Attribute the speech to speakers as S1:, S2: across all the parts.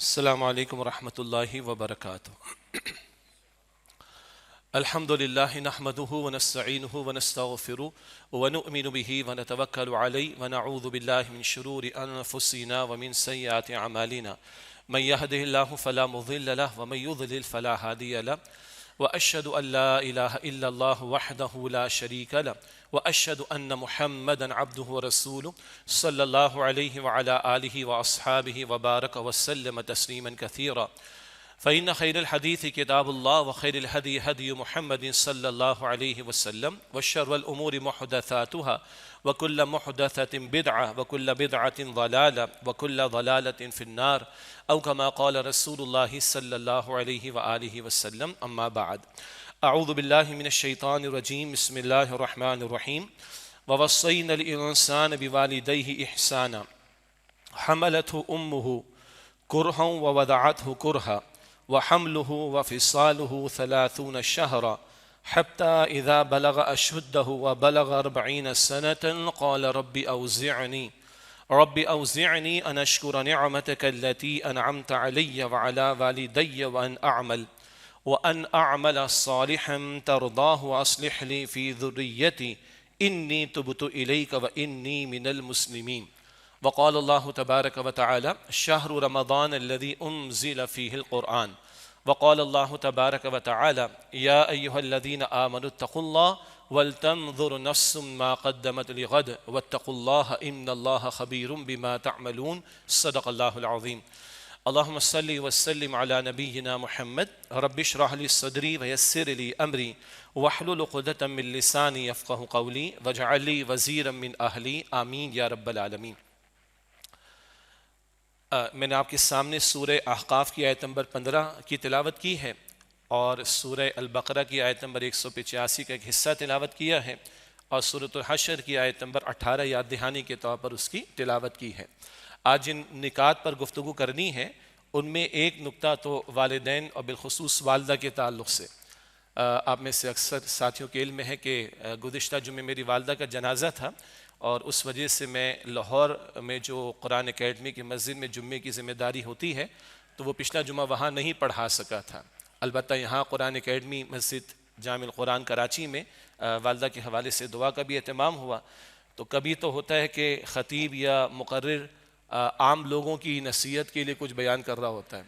S1: السلام علیکم ورحمۃ اللہ وبرکاتہ۔ الحمد للہ نحمده ونستعینه ونستغفره ونؤمن به ونتوکل علیہ ونعوذ باللہ من شرور انفسنا ومن سیئات اعمالنا من يهده الله فلا مضل له ومن يضلل فلا هادي له واشهد ان لا اله الا الله وحده لا شريك له واشهد ان محمدا عبده ورسوله صلى الله عليه وعلى اله واصحابه وبارك وسلم تسليما كثيرا فإن خير الحديث كتاب الله وخير الهدي هدي محمد صلى الله عليه وسلم وشر الأمور محدثاتها وكل محدثة بدعة وكل بدعة ضلالة وكل ضلالة في النار أو كما قال رسول الله صلى الله عليه وآله وسلم أما بعد أعوذ بالله من الشيطان الرجيم بسم الله الرحمن الرحيم ووصينا الإنسان بوالديه إحسانا حملته أمه كرها ووضعته كرها وحمله وفصاله 30 شهرا حتى إذا بلغ أشده وبلغ 40 سنة قال رب أوزعني أن أشكر نعمتك التي أنعمت علي وعلى والدي وأن أعمل صالحا ترضاه وأصلح لي في ذريتي إني تبت إليك وإني من المسلمين وقال الله تبارك وتعالى شهر رمضان الذي أنزل فيه القرآن وقال الله تبارك وتعالى يا أيها الذين آمنوا اتقوا الله ولتنظر نفس ما قدمت لغد واتقوا الله إن الله خبير بما تعملون صدق الله العظيم اللهم صل وسلم على نبينا محمد رب اشرح لي صدري ويسر لي أمري واحلل عقدة من لساني يفقهوا قولي واجعل لي وزيرا من أهلي آمين يا رب العالمين۔ میں نے آپ کے سامنے سورہ احقاف کی آیت نمبر 15 کی تلاوت کی ہے اور سورہ البقرہ کی آیت نمبر 185 کا ایک حصہ تلاوت کیا ہے اور سورۃ الحشر کی آیت نمبر 18 یاد دہانی کے طور پر اس کی تلاوت کی ہے۔ آج جن نکات پر گفتگو کرنی ہے ان میں ایک نکتہ تو والدین اور بالخصوص والدہ کے تعلق سے آپ میں سے اکثر ساتھیوں کے علم ہے کہ گزشتہ جمعے میری والدہ کا جنازہ تھا اور اس وجہ سے میں لاہور میں جو قرآن اکیڈمی کی مسجد میں جمعے کی ذمہ داری ہوتی ہے تو وہ پچھلا جمعہ وہاں نہیں پڑھا سکا تھا۔ البتہ یہاں قرآن اکیڈمی مسجد جامع القرآن کراچی میں والدہ کے حوالے سے دعا کا بھی اہتمام ہوا۔ تو کبھی تو ہوتا ہے کہ خطیب یا مقرر عام لوگوں کی نصیحت کے لیے کچھ بیان کر رہا ہوتا ہے،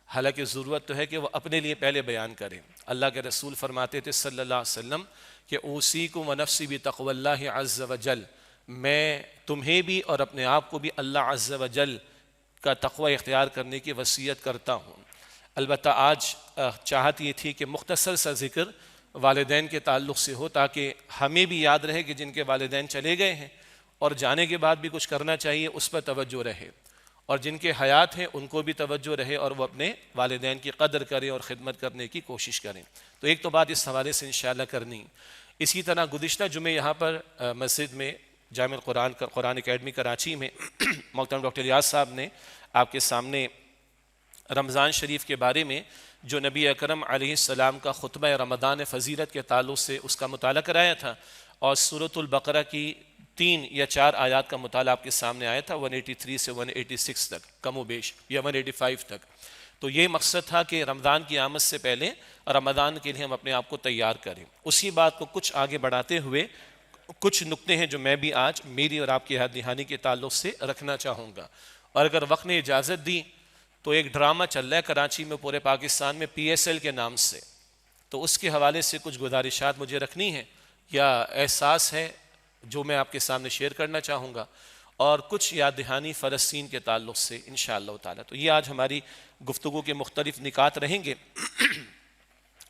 S1: حالانکہ ضرورت تو ہے کہ وہ اپنے لیے پہلے بیان کریں۔ اللہ کے رسول فرماتے تھے صلی اللہ علیہ وسلم کہ اوصیکم ونفسی بتقوی اللہ عز وجل، میں تمہیں بھی اور اپنے آپ کو بھی اللہ عز و جل کا تقوی اختیار کرنے کی وصیت کرتا ہوں۔ البتہ آج چاہت یہ تھی کہ مختصر سا ذکر والدین کے تعلق سے ہو تاکہ ہمیں بھی یاد رہے کہ جن کے والدین چلے گئے ہیں اور جانے کے بعد بھی کچھ کرنا چاہیے اس پر توجہ رہے، اور جن کے حیات ہیں ان کو بھی توجہ رہے اور وہ اپنے والدین کی قدر کریں اور خدمت کرنے کی کوشش کریں۔ تو ایک تو بات اس حوالے سے انشاءاللہ کرنی۔ اسی طرح گزشتہ جمعے یہاں پر مسجد میں جامع قرآن اکیڈمی کراچی میں محترم ڈاکٹر ریاض صاحب نے آپ کے سامنے رمضان شریف کے بارے میں جو نبی اکرم علیہ السلام کا خطبہ رمضان فضیلت کے تعلق سے اس کا مطالعہ کرایا تھا اور سورۃ البقرہ کی 3 یا 4 آیات کا مطالعہ آپ کے سامنے آیا تھا 183 سے 186 تک کم و بیش یا 185 تک۔ تو یہ مقصد تھا کہ رمضان کی آمد سے پہلے رمضان کے لیے ہم اپنے آپ کو تیار کریں۔ اسی بات کو کچھ آگے بڑھاتے ہوئے کچھ نکتے ہیں جو میں بھی آج میری اور آپ کی یاد دہانی کے تعلق سے رکھنا چاہوں گا، اور اگر وقت نے اجازت دی تو ایک ڈرامہ چل رہا ہے کراچی میں پورے پاکستان میں PSL کے نام سے، تو اس کے حوالے سے کچھ گزارشات مجھے رکھنی ہے یا احساس ہے جو میں آپ کے سامنے شیئر کرنا چاہوں گا، اور کچھ یاد دہانی فلسطین کے تعلق سے انشاءاللہ تعالی۔ تو یہ آج ہماری گفتگو کے مختلف نکات رہیں گے۔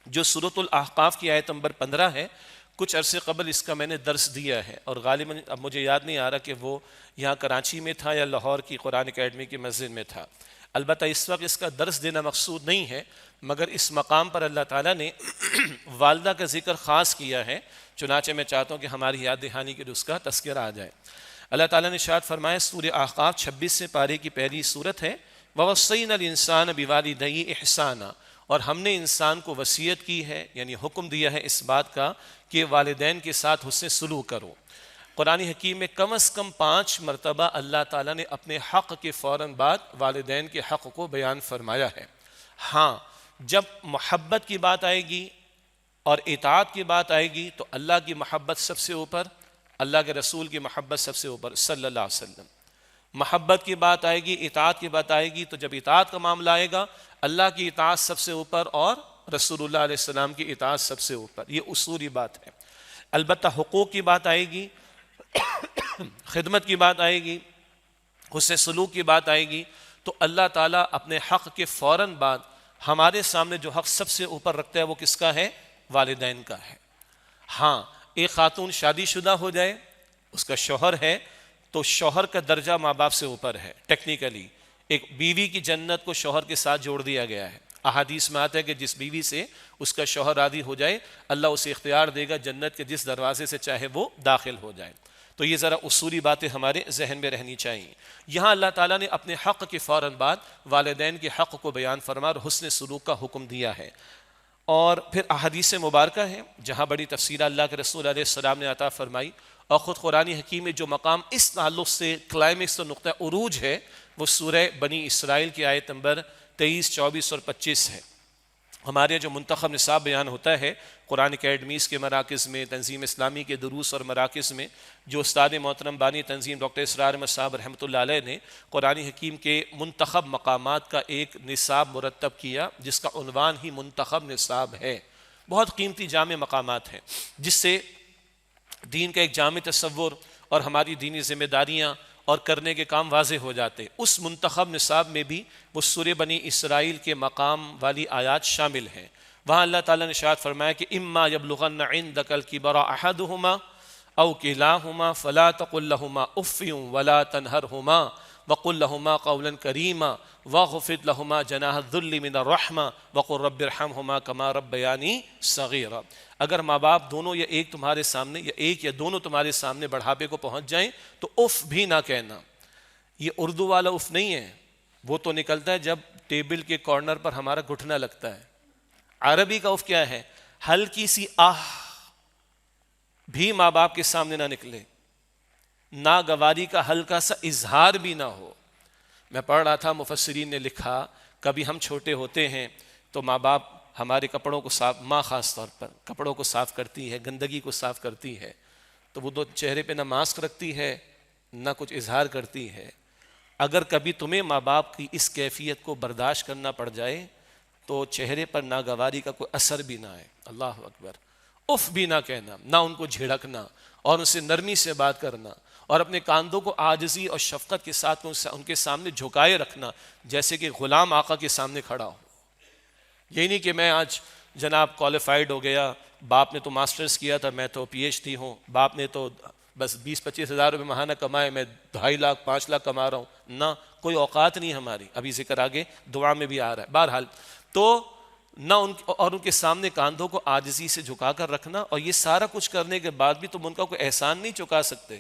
S1: جو سورۃ الاحقاف کی آیت نمبر 15 ہے، کچھ عرصے قبل اس کا میں نے درس دیا ہے اور غالباً اب مجھے یاد نہیں آ رہا کہ وہ یہاں کراچی میں تھا یا لاہور کی قرآن اکیڈمی کی مسجد میں تھا۔ البتہ اس وقت اس کا درس دینا مقصود نہیں ہے، مگر اس مقام پر اللہ تعالیٰ نے والدہ کا ذکر خاص کیا ہے، چنانچہ میں چاہتا ہوں کہ ہماری یاد دہانی کے اس کا تذکرہ آ جائے۔ اللہ تعالیٰ نے ارشاد فرمایا سورہ احقاف 26 پارے کی پہلی سورت ہے، وَوَصَّيْنَا الْإِنسَانَ بِوَالِدَيْهِ إِحْسَانًا، اور ہم نے انسان کو وصیت کی ہے یعنی حکم دیا ہے اس بات کا کہ والدین کے ساتھ حسن سلوک کرو۔ قرآن حکیم میں کم از کم 5 مرتبہ اللہ تعالیٰ نے اپنے حق کے فوراً بعد والدین کے حق کو بیان فرمایا ہے۔ ہاں، جب محبت کی بات آئے گی اور اطاعت کی بات آئے گی تو اللہ کی محبت سب سے اوپر، اللہ کے رسول کی محبت سب سے اوپر صلی اللہ علیہ وسلم۔ محبت کی بات آئے گی، اطاعت کی بات آئے گی تو جب اطاعت کا معاملہ آئے گا اللہ کی اطاعت سب سے اوپر اور رسول اللہ علیہ السلام کی اطاعت سب سے اوپر، یہ اصولی بات ہے۔ البتہ حقوق کی بات آئے گی، خدمت کی بات آئے گی، حسن سلوک کی بات آئے گی تو اللہ تعالیٰ اپنے حق کے فوراً بعد ہمارے سامنے جو حق سب سے اوپر رکھتا ہے وہ کس کا ہے؟ والدین کا ہے۔ ہاں، ایک خاتون شادی شدہ ہو جائے، اس کا شوہر ہے تو شوہر کا درجہ ماں باپ سے اوپر ہے۔ ٹیکنیکلی ایک بیوی کی جنت کو شوہر کے ساتھ جوڑ دیا گیا ہے۔ احادیث میں آتا ہے کہ جس بیوی سے اس کا شوہر راضی ہو جائے اللہ اسے اختیار دے گا جنت کے جس دروازے سے چاہے وہ داخل ہو جائے۔ تو یہ ذرا اصولی باتیں ہمارے ذہن میں رہنی چاہیے۔ یہاں اللہ تعالیٰ نے اپنے حق کے فوراً بعد والدین کے حق کو بیان فرما اور حسن سلوک کا حکم دیا ہے۔ اور پھر احادیث مبارکہ ہیں جہاں بڑی تفصیل اللہ کے رسول علیہ السلام نے عطا فرمائی، اور خود قرآن حکیم میں جو مقام اس تعلق سے کلائمیکس اور نقطہ عروج ہے وہ سورہ بنی اسرائیل کی آیت نمبر 23، 24 اور 25 ہے۔ ہمارے جو منتخب نصاب بیان ہوتا ہے قرآن اکیڈمیز کے مراکز میں، تنظیم اسلامی کے دروس اور مراکز میں، جو استاد محترم بانی تنظیم ڈاکٹر اسرار احمد صاحب رحمۃ اللہ علیہ نے قرآن حکیم کے منتخب مقامات کا ایک نصاب مرتب کیا جس کا عنوان ہی منتخب نصاب ہے۔ بہت قیمتی جامع مقامات ہیں جس سے دین کا ایک جامع تصور اور ہماری دینی ذمہ داریاں اور کرنے کے کام واضح ہو جاتے۔ اس منتخب نصاب میں بھی وہ سورہ بنی اسرائیل کے مقام والی آیات شامل ہیں۔ وہاں اللہ تعالیٰ نے ارشاد فرمایا کہ اما یبلغن عندک الکبر احدہما او کلاہما فلا تقل لہما اف ولا تنہرہما وقل لہما قولا کریما واخفض لہما جناح الذل من الرحمہ وقل رب ارحمہما کما ربیانی صغیرا۔ اگر ماں باپ دونوں یا ایک تمہارے سامنے یا ایک یا دونوں تمہارے سامنے بڑھاپے کو پہنچ جائیں تو اف بھی نہ کہنا۔ یہ اردو والا اف نہیں ہے، وہ تو نکلتا ہے جب ٹیبل کے کارنر پر ہمارا گھٹنا لگتا ہے۔ عربی کا اف کیا ہے؟ ہلکی سی آہ بھی ماں باپ کے سامنے نہ نکلے، ناگواری کا ہلکا سا اظہار بھی نہ ہو۔ میں پڑھ رہا تھا مفسرین نے لکھا کبھی ہم چھوٹے ہوتے ہیں تو ماں باپ ہمارے کپڑوں کو صاف، ماں خاص طور پر کپڑوں کو صاف کرتی ہے، گندگی کو صاف کرتی ہے تو وہ چہرے پہ نہ ماسک رکھتی ہے نہ کچھ اظہار کرتی ہے۔ اگر کبھی تمہیں ماں باپ کی اس کیفیت کو برداشت کرنا پڑ جائے تو چہرے پر ناگواری کا کوئی اثر بھی نہ آئے۔ اللہ اکبر۔ اف بھی نہ کہنا، نہ ان کو جھڑکنا اور ان سے نرمی سے بات کرنا اور اپنے کاندھوں کو عاجزی اور شفقت کے ساتھ ان کے سامنے جھکائے رکھنا جیسے کہ غلام آقا کے سامنے کھڑا ہو۔ یہی نہیں کہ میں آج جناب کوالیفائیڈ ہو گیا، باپ نے تو ماسٹرز کیا تھا میں تو پی ایچ ڈی ہوں، باپ نے تو بس 20-25 ہزار روپے ماہانہ کمائے، میں 2.5 لاکھ 5 لاکھ کما رہا ہوں۔ نہ، کوئی اوقات نہیں ہماری، ابھی ذکر آگے دعا میں بھی آ رہا ہے۔ بہرحال تو نہ ان کے سامنے کاندھوں کو عاجزی سے جھکا کر رکھنا، اور یہ سارا کچھ کرنے کے بعد بھی تم ان کا کوئی احسان نہیں چکا سکتے۔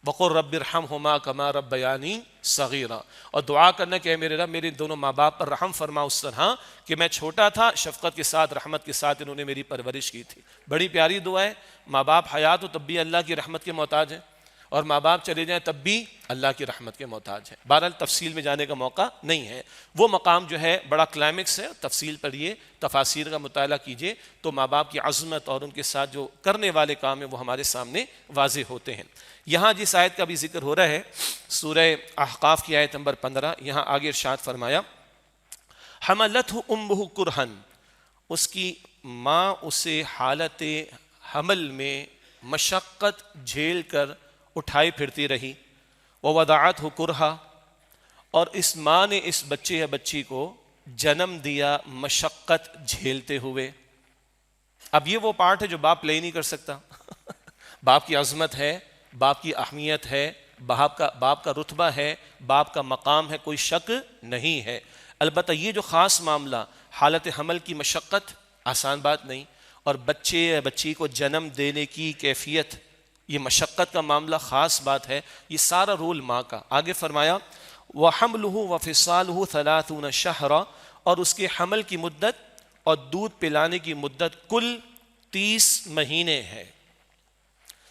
S1: وقل رب ارحمہما کما ربیانی صغیرا، اور دعا کرنا کہ اے میرے رب میرے دونوں ماں باپ پر رحم فرما اس طرح کہ میں چھوٹا تھا شفقت کے ساتھ رحمت کے ساتھ انہوں نے میری پرورش کی تھی۔ بڑی پیاری دعا ہے۔ ماں باپ حیات ہو تب بھی اللہ کی رحمت کے محتاج ہیں، اور ماں باپ چلے جائیں تب بھی اللہ کی رحمت کے محتاج ہیں۔ بہرحال تفصیل میں جانے کا موقع نہیں ہے، وہ مقام جو ہے بڑا کلائمیکس ہے، تفصیل پڑھیے، تفاسیر کا مطالعہ کیجیے تو ماں باپ کی عظمت اور ان کے ساتھ جو کرنے والے کام ہیں وہ ہمارے سامنے واضح ہوتے ہیں۔ یہاں جس آیت کا بھی ذکر ہو رہا ہے سورہ احقاف کی آیت نمبر 15، یہاں آگے ارشاد فرمایا حملتہ امہ کرہن، اس کی ماں اسے حالت حمل میں مشقت جھیل کر اٹھائی پھرتی رہی، ووضعتہ کرہا، اور اس ماں نے اس بچے یا بچی کو جنم دیا مشقت جھیلتے ہوئے۔ اب یہ وہ پارٹ ہے جو باپ پلے نہیں کر سکتا۔ باپ کی عظمت ہے، باپ کی اہمیت ہے، باپ کا رتبہ ہے، باپ کا مقام ہے، کوئی شک نہیں ہے۔ البتہ یہ جو خاص معاملہ حالت حمل کی مشقت آسان بات نہیں، اور بچے یا بچی کو جنم دینے کی کیفیت، یہ مشقت کا معاملہ خاص بات ہے، یہ سارا رول ماں کا۔ آگے فرمایا وَحَمْلُهُ وَفِصَالُهُ 30 شَهْرًا، اور اس کے حمل کی مدت اور دودھ پلانے کی مدت کل 30 مہینے ہے۔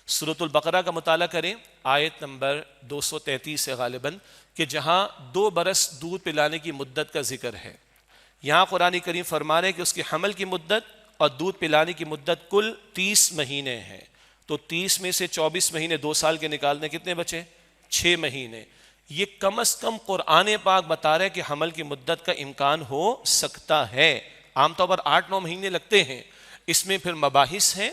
S1: سورۃ البقرہ کا مطالعہ کریں، آیت نمبر 233 ہے غالباً، کہ جہاں 2 برس دودھ پلانے کی مدت کا ذکر ہے، یہاں قرآن کریم فرما رہے ہیں کہ اس کے حمل کی مدت اور دودھ پلانے کی مدت کل 30 مہینے ہے۔ تو 30 میں سے 24 مہینے 2 سال کے نکالنے کتنے بچے؟ 6 مہینے۔ یہ کم از کم قرآن پاک بتا رہے کہ حمل کی مدت کا امکان ہو سکتا ہے۔ عام طور پر 8-9 مہینے لگتے ہیں۔ اس میں پھر مباحث ہیں،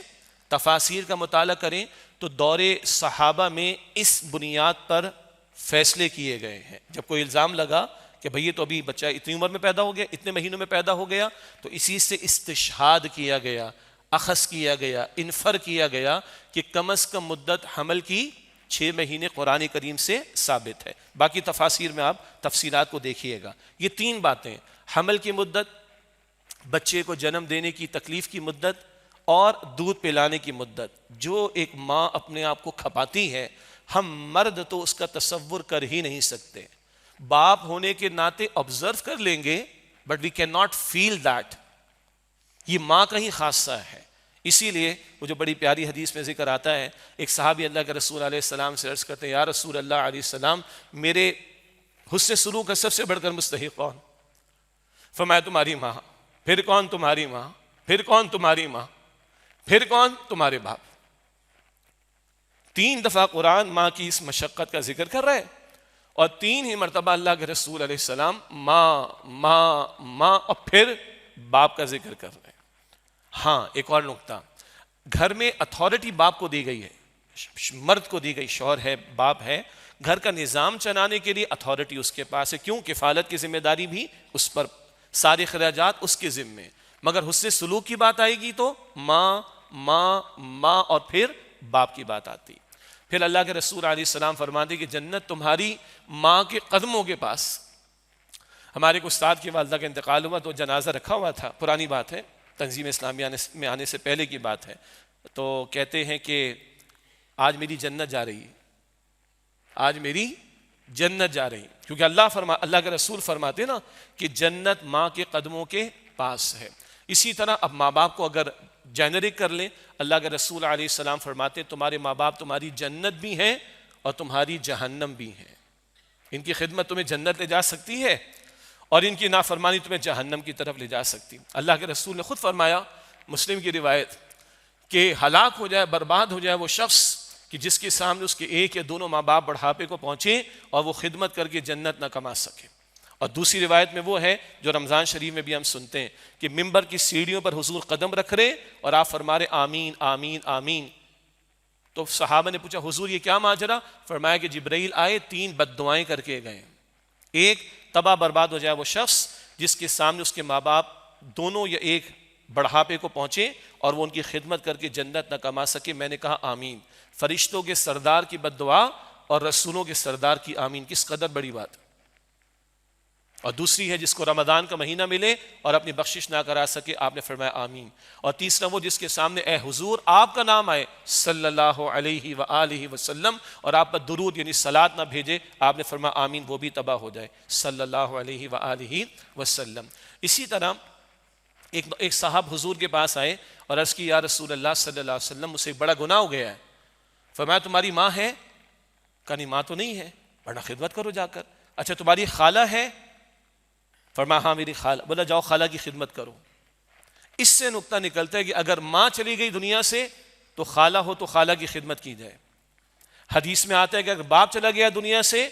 S1: تفاسیر کا مطالعہ کریں تو دور صحابہ میں اس بنیاد پر فیصلے کیے گئے ہیں۔ جب کوئی الزام لگا کہ بھئی یہ تو ابھی بچہ اتنی عمر میں پیدا ہو گیا، اتنے مہینوں میں پیدا ہو گیا، تو اسی سے استشہاد کیا گیا، اخذ کیا گیا، انفر کیا گیا کہ کم از کم مدت حمل کی 6 مہینے قرآن کریم سے ثابت ہے۔ باقی تفاسیر میں آپ تفصیلات کو دیکھیے گا۔ یہ 3 باتیں، حمل کی مدت، بچے کو جنم دینے کی تکلیف کی مدت، اور دودھ پلانے کی مدت، جو ایک ماں اپنے آپ کو کھپاتی ہے، ہم مرد تو اس کا تصور کر ہی نہیں سکتے۔ باپ ہونے کے ناطے آبزرو کر لیں گے، but we can not feel that. یہ ماں کا ہی خاصہ ہے۔ اسی لیے وہ جو بڑی پیاری حدیث میں ذکر آتا ہے، ایک صحابی اللہ کے رسول علیہ السلام سے عرض کرتے ہیں، یا رسول اللہ علیہ السلام، میرے حسن سلوک کا سب سے بڑھ کر مستحق کون؟ فرمایا تمہاری ماں۔ پھر کون؟ تمہاری ماں۔ پھر کون؟ تمہاری ماں۔ پھر کون؟ تمہارے باپ۔ 3 دفعہ قرآن ماں کی اس مشقت کا ذکر کر رہے ہیں، اور 3 ہی مرتبہ اللہ کے رسول علیہ السلام ماں ماں ماں اور پھر باپ کا ذکر کر رہے ہیں۔ ہاں، ایک اور نقطہ، گھر میں اتھارٹی باپ کو دی گئی ہے، مرد کو دی گئی، شوہر ہے، باپ ہے، گھر کا نظام چلانے کے لیے اتھارٹی اس کے پاس ہے۔ کیوں؟ کفالت کی ذمہ داری بھی اس پر، سارے خراجات اس کے ذمے، مگر حسن سلوک کی بات آئے گی تو ماں ماں ماں اور پھر باپ کی بات آتی۔ پھر اللہ کے رسول علیہ السلام فرماتے کہ جنت تمہاری ماں کے قدموں کے پاس۔ ہمارے ایک استاد کی والدہ کا انتقال ہوا تو جنازہ رکھا ہوا تھا، پرانی بات ہے، تنظیم اسلامیہ میں آنے سے پہلے کی بات ہے، تو کہتے ہیں کہ آج میری جنت جا رہی ہے، آج میری جنت جا رہی، کیونکہ اللہ کے رسول فرماتے نا کہ جنت ماں کے قدموں کے پاس ہے۔ اسی طرح اب ماں باپ کو اگر جنرک کر لیں، اللہ کے رسول علیہ السلام فرماتے تمہارے ماں باپ تمہاری جنت بھی ہیں اور تمہاری جہنم بھی ہیں۔ ان کی خدمت تمہیں جنت لے جا سکتی ہے اور ان کی نافرمانی تمہیں جہنم کی طرف لے جا سکتی۔ اللہ کے رسول نے خود فرمایا، مسلم کی روایت، کہ ہلاک ہو جائے، برباد ہو جائے وہ شخص کہ جس کے سامنے اس کے ایک یا دونوں ماں باپ بڑھاپے کو پہنچے اور وہ خدمت کر کے جنت نہ کما سکے۔ اور دوسری روایت میں وہ ہے جو رمضان شریف میں بھی ہم سنتے ہیں کہ ممبر کی سیڑھیوں پر حضور قدم رکھ رہے اور آپ فرما رہے آمین آمین آمین۔ تو صحابہ نے پوچھا حضور یہ کیا ماجرا؟ فرمایا کہ جبرائیل آئے، 3 بد دعائیں کر کے گئے۔ ایک، تباہ برباد ہو جائے وہ شخص جس کے سامنے اس کے ماں باپ دونوں یا ایک بڑھاپے کو پہنچے اور وہ ان کی خدمت کر کے جنت نہ کما سکے۔ میں نے کہا آمین۔ فرشتوں کے سردار کی بد دعا اور رسولوں کے سردار کی آمین، کس قدر بڑی بات۔ اور دوسری ہے جس کو رمضان کا مہینہ ملے اور اپنی بخشش نہ کرا سکے، آپ نے فرمایا آمین۔ اور تیسرا وہ جس کے سامنے اے حضور آپ کا نام آئے صلی اللہ علیہ وآلہ وسلم اور آپ پر درود یعنی صلاۃ نہ بھیجے، آپ نے فرمایا آمین، وہ بھی تباہ ہو جائے صلی اللہ علیہ وآلہ وسلم۔ اسی طرح ایک صاحب حضور کے پاس آئے اور عرض کی یا رسول اللہ صلی اللہ علیہ وسلم، مجھ سے ایک بڑا گناہ ہو گیا ہے۔ فرمایا تمہاری ماں ہے؟ کہا نہیں ماں تو نہیں ہے۔ بڑا خدمت کرو جا کر۔ اچھا تمہاری خالہ ہے؟ فرمایا ہاں میری خالہ۔ بولا جاؤ خالہ کی خدمت کرو۔ اس سے نقطہ نکلتا ہے کہ اگر ماں چلی گئی دنیا سے تو خالہ ہو تو خالہ کی خدمت کی جائے۔ حدیث میں آتا ہے کہ اگر باپ چلا گیا دنیا سے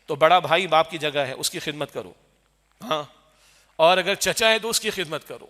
S1: تو بڑا بھائی باپ کی جگہ ہے، اس کی خدمت کرو۔ ہاں، اور اگر چچا ہے تو اس کی خدمت کرو۔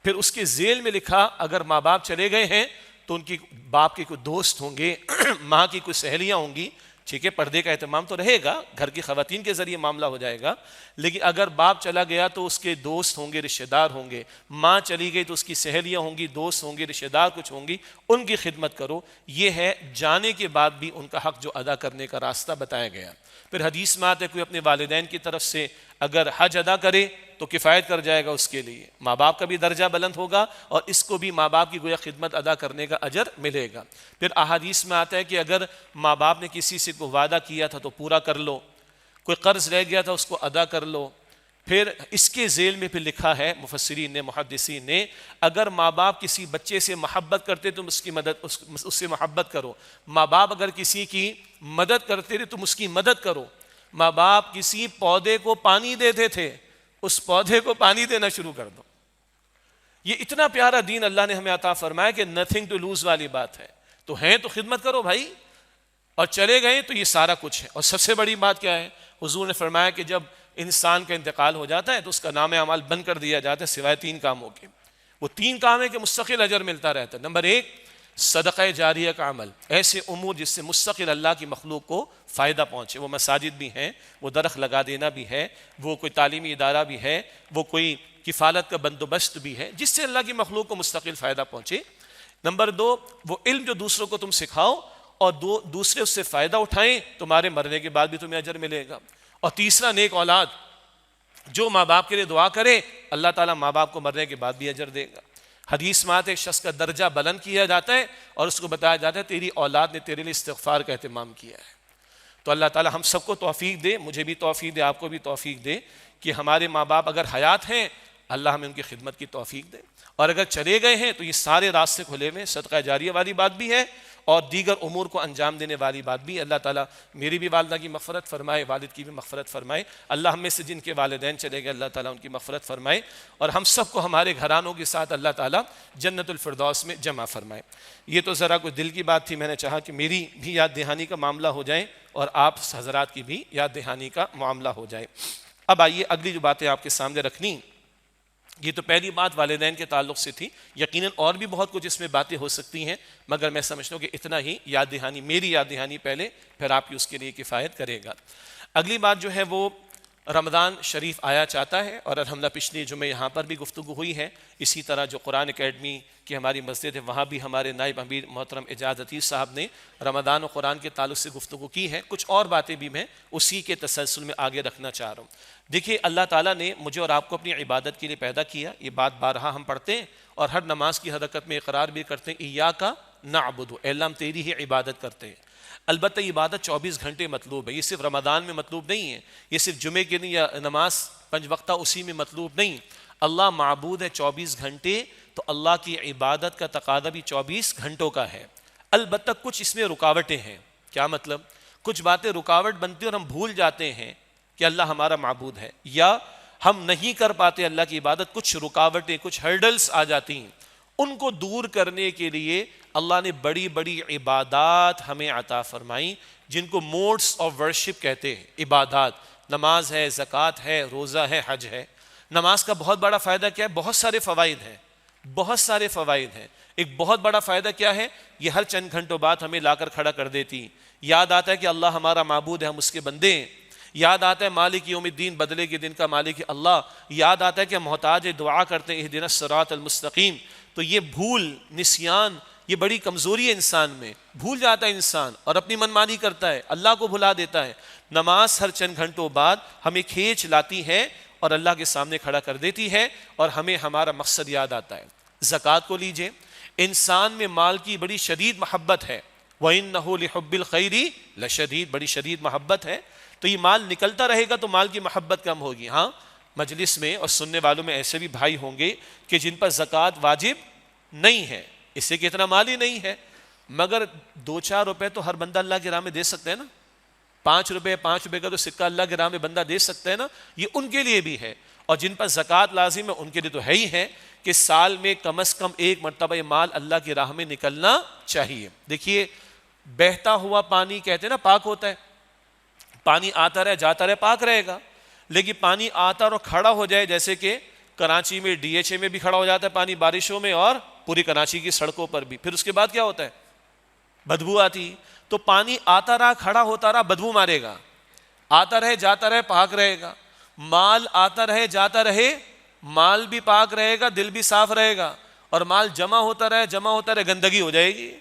S1: پھر اس کے ذیل میں لکھا اگر ماں باپ چلے گئے ہیں تو ان کی باپ کے کوئی دوست ہوں گے، ماں کی کوئی سہیلیاں ہوں گی، ٹھیک ہے، پردے کا اہتمام تو رہے گا، گھر کی خواتین کے ذریعے معاملہ ہو جائے گا، لیکن اگر باپ چلا گیا تو اس کے دوست ہوں گے، رشتہ دار ہوں گے، ماں چلی گئی تو اس کی سہیلیاں ہوں گی، دوست ہوں گے، رشتہ دار کچھ ہوں گی، ان کی خدمت کرو۔ یہ ہے جانے کے بعد بھی ان کا حق جو ادا کرنے کا راستہ بتایا گیا۔ پھر حدیث میں آتا ہے کوئی اپنے والدین کی طرف سے اگر حج ادا کرے تو کفایت کر جائے گا اس کے لیے، ماں باپ کا بھی درجہ بلند ہوگا اور اس کو بھی ماں باپ کی گویا خدمت ادا کرنے کا اجر ملے گا۔ پھر احادیث میں آتا ہے کہ اگر ماں باپ نے کسی سے کوئی وعدہ کیا تھا تو پورا کر لو، کوئی قرض رہ گیا تھا اس کو ادا کر لو، پھر اس کے ذیل میں پھر لکھا ہے مفسرین نے، محدثین نے، اگر ماں باپ کسی بچے سے محبت کرتے تم اس کی مدد اس سے محبت کرو، ماں باپ اگر کسی کی مدد کرتے تھے تم اس کی مدد کرو، ماں باپ کسی پودے کو پانی دیتے تھے اس پودے کو پانی دینا شروع کر دو۔ یہ اتنا پیارا دین اللہ نے ہمیں عطا فرمایا کہ نتھنگ ٹو لوز والی بات ہے، تو ہیں تو خدمت کرو بھائی، اور چلے گئے تو یہ سارا کچھ ہے۔ اور سب سے بڑی بات کیا ہے، حضور نے فرمایا کہ جب انسان کا انتقال ہو جاتا ہے تو اس کا نام اعمال بند کر دیا جاتا ہے سوائے 3 کاموں کے۔ وہ 3 کام ہے کہ مستقل اجر ملتا رہتا ہے۔ نمبر 1 صدقہ جاریہ کا عمل، ایسے امور جس سے مستقل اللہ کی مخلوق کو فائدہ پہنچے، وہ مساجد بھی ہیں، وہ درخت لگا دینا بھی ہے، وہ کوئی تعلیمی ادارہ بھی ہے، وہ کوئی کفالت کا بندوبست بھی ہے، جس سے اللہ کی مخلوق کو مستقل فائدہ پہنچے۔ نمبر 2 وہ علم جو دوسروں کو تم سکھاؤ اور دوسرے اس سے فائدہ اٹھائیں، تمہارے مرنے کے بعد بھی تمہیں اجر ملے گا۔ اور تیسرا نیک اولاد، جو ماں باپ کے لیے دعا کرے اللہ تعالیٰ ماں باپ کو مرنے کے بعد بھی اجر دے گا۔ حدیث میں آتا ہے ایک شخص کا درجہ بلند کیا جاتا ہے اور اس کو بتایا جاتا ہے تیری اولاد نے تیرے لیے استغفار کا اہتمام کیا ہے۔ تو اللہ تعالیٰ ہم سب کو توفیق دے، مجھے بھی توفیق دے، آپ کو بھی توفیق دے کہ ہمارے ماں باپ اگر حیات ہیں اللہ ہمیں ان کی خدمت کی توفیق دے، اور اگر چلے گئے ہیں تو یہ سارے راستے کھلے ہوئے، صدقہ جاریہ والی بات بھی ہے اور دیگر امور کو انجام دینے والی بات بھی۔ اللہ تعالیٰ میری بھی والدہ کی مغفرت فرمائے، والد کی بھی مغفرت فرمائے، اللہ ہم میں سے جن کے والدین چلے گئے اللہ تعالیٰ ان کی مغفرت فرمائے، اور ہم سب کو ہمارے گھرانوں کے ساتھ اللہ تعالیٰ جنت الفردوس میں جمع فرمائے۔ یہ تو ذرا کوئی دل کی بات تھی، میں نے چاہا کہ میری بھی یاد دہانی کا معاملہ ہو جائے اور آپ حضرات کی بھی یاد دہانی کا معاملہ ہو جائے۔ اب آئیے اگلی جو باتیں آپ کے سامنے رکھنی، یہ تو پہلی بات والدین کے تعلق سے تھی، یقیناً اور بھی بہت کچھ اس میں باتیں ہو سکتی ہیں، مگر میں سمجھتا ہوں کہ اتنا ہی یاد دہانی، میری یاد دہانی پہلے، پھر آپ کی اس کے لیے کفایت کرے گا۔ اگلی بات جو ہے وہ رمضان شریف آیا چاہتا ہے، اور الحمدللہ پچھلی جمعے یہاں پر بھی گفتگو ہوئی ہے، اسی طرح جو قرآن اکیڈمی کی ہماری مسجد ہے وہاں بھی ہمارے نائب امیر محترم اعجاز عتیق صاحب نے رمضان و قرآن کے تعلق سے گفتگو کی ہے۔ کچھ اور باتیں بھی میں اسی کے تسلسل میں آگے رکھنا چاہ رہا ہوں۔ دیکھیے اللہ تعالیٰ نے مجھے اور آپ کو اپنی عبادت کے لیے پیدا کیا، یہ بات بارہا ہم پڑھتے ہیں اور ہر نماز کی حرکت میں اقرار بھی کرتے ہیں، ایاک نعبد، اے اللہ ہم تیری ہی عبادت کرتے ہیں۔ البتہ یہ عبادت 24 گھنٹے مطلوب ہے، یہ صرف رمضان میں مطلوب نہیں ہے، یہ صرف جمعے کے نہیں یا نماز 5 وقتہ اسی میں مطلوب نہیں، اللہ معبود ہے 24 گھنٹے، تو اللہ کی عبادت کا تقاضا بھی 24 گھنٹوں کا ہے۔ البتہ کچھ اس میں رکاوٹیں ہیں۔ کیا مطلب؟ کچھ باتیں رکاوٹ بنتی ہیں اور ہم بھول جاتے ہیں کہ اللہ ہمارا معبود ہے، یا ہم نہیں کر پاتے اللہ کی عبادت، کچھ رکاوٹیں، کچھ ہرڈلز آ جاتی ہیں، ان کو دور کرنے کے لیے اللہ نے بڑی بڑی عبادات ہمیں عطا فرمائیں، جن کو موڈس آف ورشپ کہتے ہیں۔ عبادات، نماز ہے، زکوٰۃ ہے، روزہ ہے، حج ہے۔ نماز کا بہت بڑا فائدہ کیا ہے؟ بہت سارے فوائد ہیں، بہت سارے فوائد ہیں۔ ایک بہت بڑا فائدہ کیا ہے؟ یہ ہر چند گھنٹوں بعد ہمیں لا کر کھڑا کر دیتی، یاد آتا ہے کہ اللہ ہمارا معبود ہے، ہم اس کے بندے ہیں، یاد آتا ہے مالک یوم الدین، بدلے کے دن کا مالک اللہ، یاد آتا ہے کہ ہم محتاج دعا کرتے ہیں اہدنا الصراط المستقیم۔ تو یہ بھول، نسیان، یہ بڑی کمزوری ہے انسان میں، بھول جاتا ہے انسان اور اپنی منمانی کرتا ہے، اللہ کو بھلا دیتا ہے۔ نماز ہر چند گھنٹوں بعد ہمیں کھینچ لاتی ہے اور اللہ کے سامنے کھڑا کر دیتی ہے اور ہمیں ہمارا مقصد یاد آتا ہے۔ زکوٰۃ کو لیجئے، انسان میں مال کی بڑی شدید محبت ہے، وَإِنَّهُ لِحُبِّ الْخَيْرِ لَشَدِيدٌ، بڑی شدید محبت ہے، تو یہ مال نکلتا رہے گا تو مال کی محبت کم ہوگی۔ ہاں مجلس میں اور سننے والوں میں ایسے بھی بھائی ہوں گے کہ جن پر زکوٰۃ واجب نہیں ہے، اس سے کہ اتنا مال ہی نہیں ہے، مگر 2-4 روپے تو ہر بندہ اللہ کی راہ میں دے سکتے ہیں نا، 5 روپے کا تو سکہ اللہ کی راہ میں بندہ دے سکتا ہے نا، یہ ان کے لیے بھی ہے۔ اور جن پر زکوٰۃ لازم ہے ان کے لیے تو ہے ہی ہے کہ سال میں کم از کم 1 مرتبہ یہ مال اللہ کی راہ میں نکلنا چاہیے۔ دیکھیے بہتا ہوا پانی کہتے ہیں نا پاک ہوتا ہے، پانی آتا رہے جاتا رہے پاک رہے گا، لیکن پانی آتا اور کھڑا ہو جائے، جیسے کہ کراچی میں DHA میں بھی کھڑا ہو جاتا ہے پانی بارشوں میں اور پوری کراچی کی سڑکوں پر بھی، پھر اس کے بعد کیا ہوتا ہے؟ بدبو آتی۔ تو پانی آتا رہا کھڑا ہوتا رہا بدبو مارے گا، آتا رہے جاتا رہے پاک رہے گا، مال آتا رہے جاتا رہے مال بھی پاک رہے گا، دل بھی صاف رہے گا، اور مال جمع ہوتا رہے گندگی ہو جائے گی،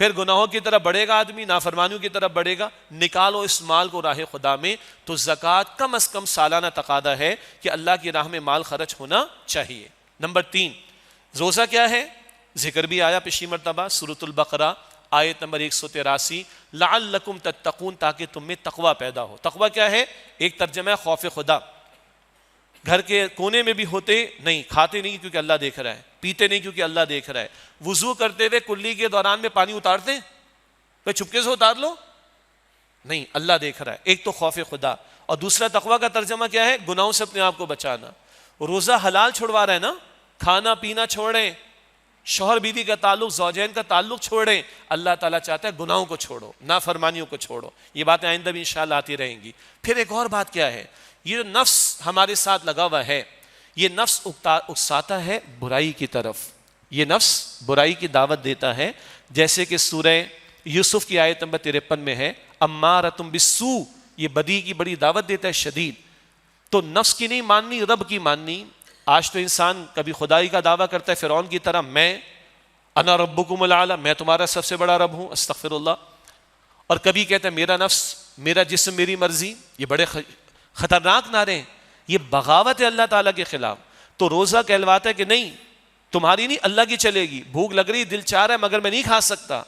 S1: پھر گناہوں کی طرف بڑھے گا آدمی، نافرمانیوں کی طرف بڑھے گا۔ نکالو اس مال کو راہ خدا میں، تو زکوٰۃ کم از کم سالانہ تقاضا ہے کہ اللہ کی راہ میں مال خرچ ہونا چاہیے۔ نمبر 3، روزہ کیا ہے؟ ذکر بھی آیا پچھلی مرتبہ سورۃ البقرہ آیت نمبر 183، لعلکم تتقون، تاکہ تم میں تقوی پیدا ہو۔ تقوی کیا ہے؟ ایک ترجمہ ہے خوف خدا، گھر کے کونے میں بھی ہوتے نہیں، کھاتے نہیں کیونکہ اللہ دیکھ رہا ہے، پیتے نہیں کیونکہ اللہ دیکھ رہا ہے، وضو کرتے ہوئے کلی کے دوران میں پانی اتارتے بھائی چپکے سے اتار لو، نہیں، اللہ دیکھ رہا ہے۔ ایک تو خوف خدا، اور دوسرا تقویٰ کا ترجمہ کیا ہے؟ گناہوں سے اپنے آپ کو بچانا۔ روزہ حلال چھڑوا رہا ہے نا، کھانا پینا چھوڑیں، شوہر بیوی کا تعلق، زوجین کا تعلق چھوڑیں، اللہ تعالیٰ چاہتا ہے گناہوں کو چھوڑو، نافرمانیوں کو چھوڑو۔ یہ باتیں آئندہ بھی انشاءاللہ آتی رہیں گی۔ پھر ایک اور بات کیا ہے، یہ جو نفس ہمارے ساتھ لگا ہوا ہے، یہ نفس اکساتا ہے برائی کی طرف، یہ نفس برائی کی دعوت دیتا ہے، جیسے کہ سورہ یوسف کی آیت نمبر 53 میں ہے، امارۃ بالسوء، یہ بدی کی بڑی دعوت دیتا ہے، شدید۔ تو نفس کی نہیں ماننی، رب کی ماننی۔ آج تو انسان کبھی خدائی کا دعویٰ کرتا ہے فرعون کی طرح، میں انا ربکم الاعلی، میں تمہارا سب سے بڑا رب ہوں، استغفر اللہ، اور کبھی کہتا ہے میرا نفس، میرا جسم، میری مرضی۔ یہ بڑے خطرناک نعرے ہیں، یہ بغاوت ہے اللہ تعالیٰ کے خلاف۔ تو روزہ کہلواتا ہے کہ نہیں، تمہاری نہیں، اللہ کی چلے گی۔ بھوک لگ رہی، دل چاہ رہا ہے مگر میں نہیں کھا سکتا،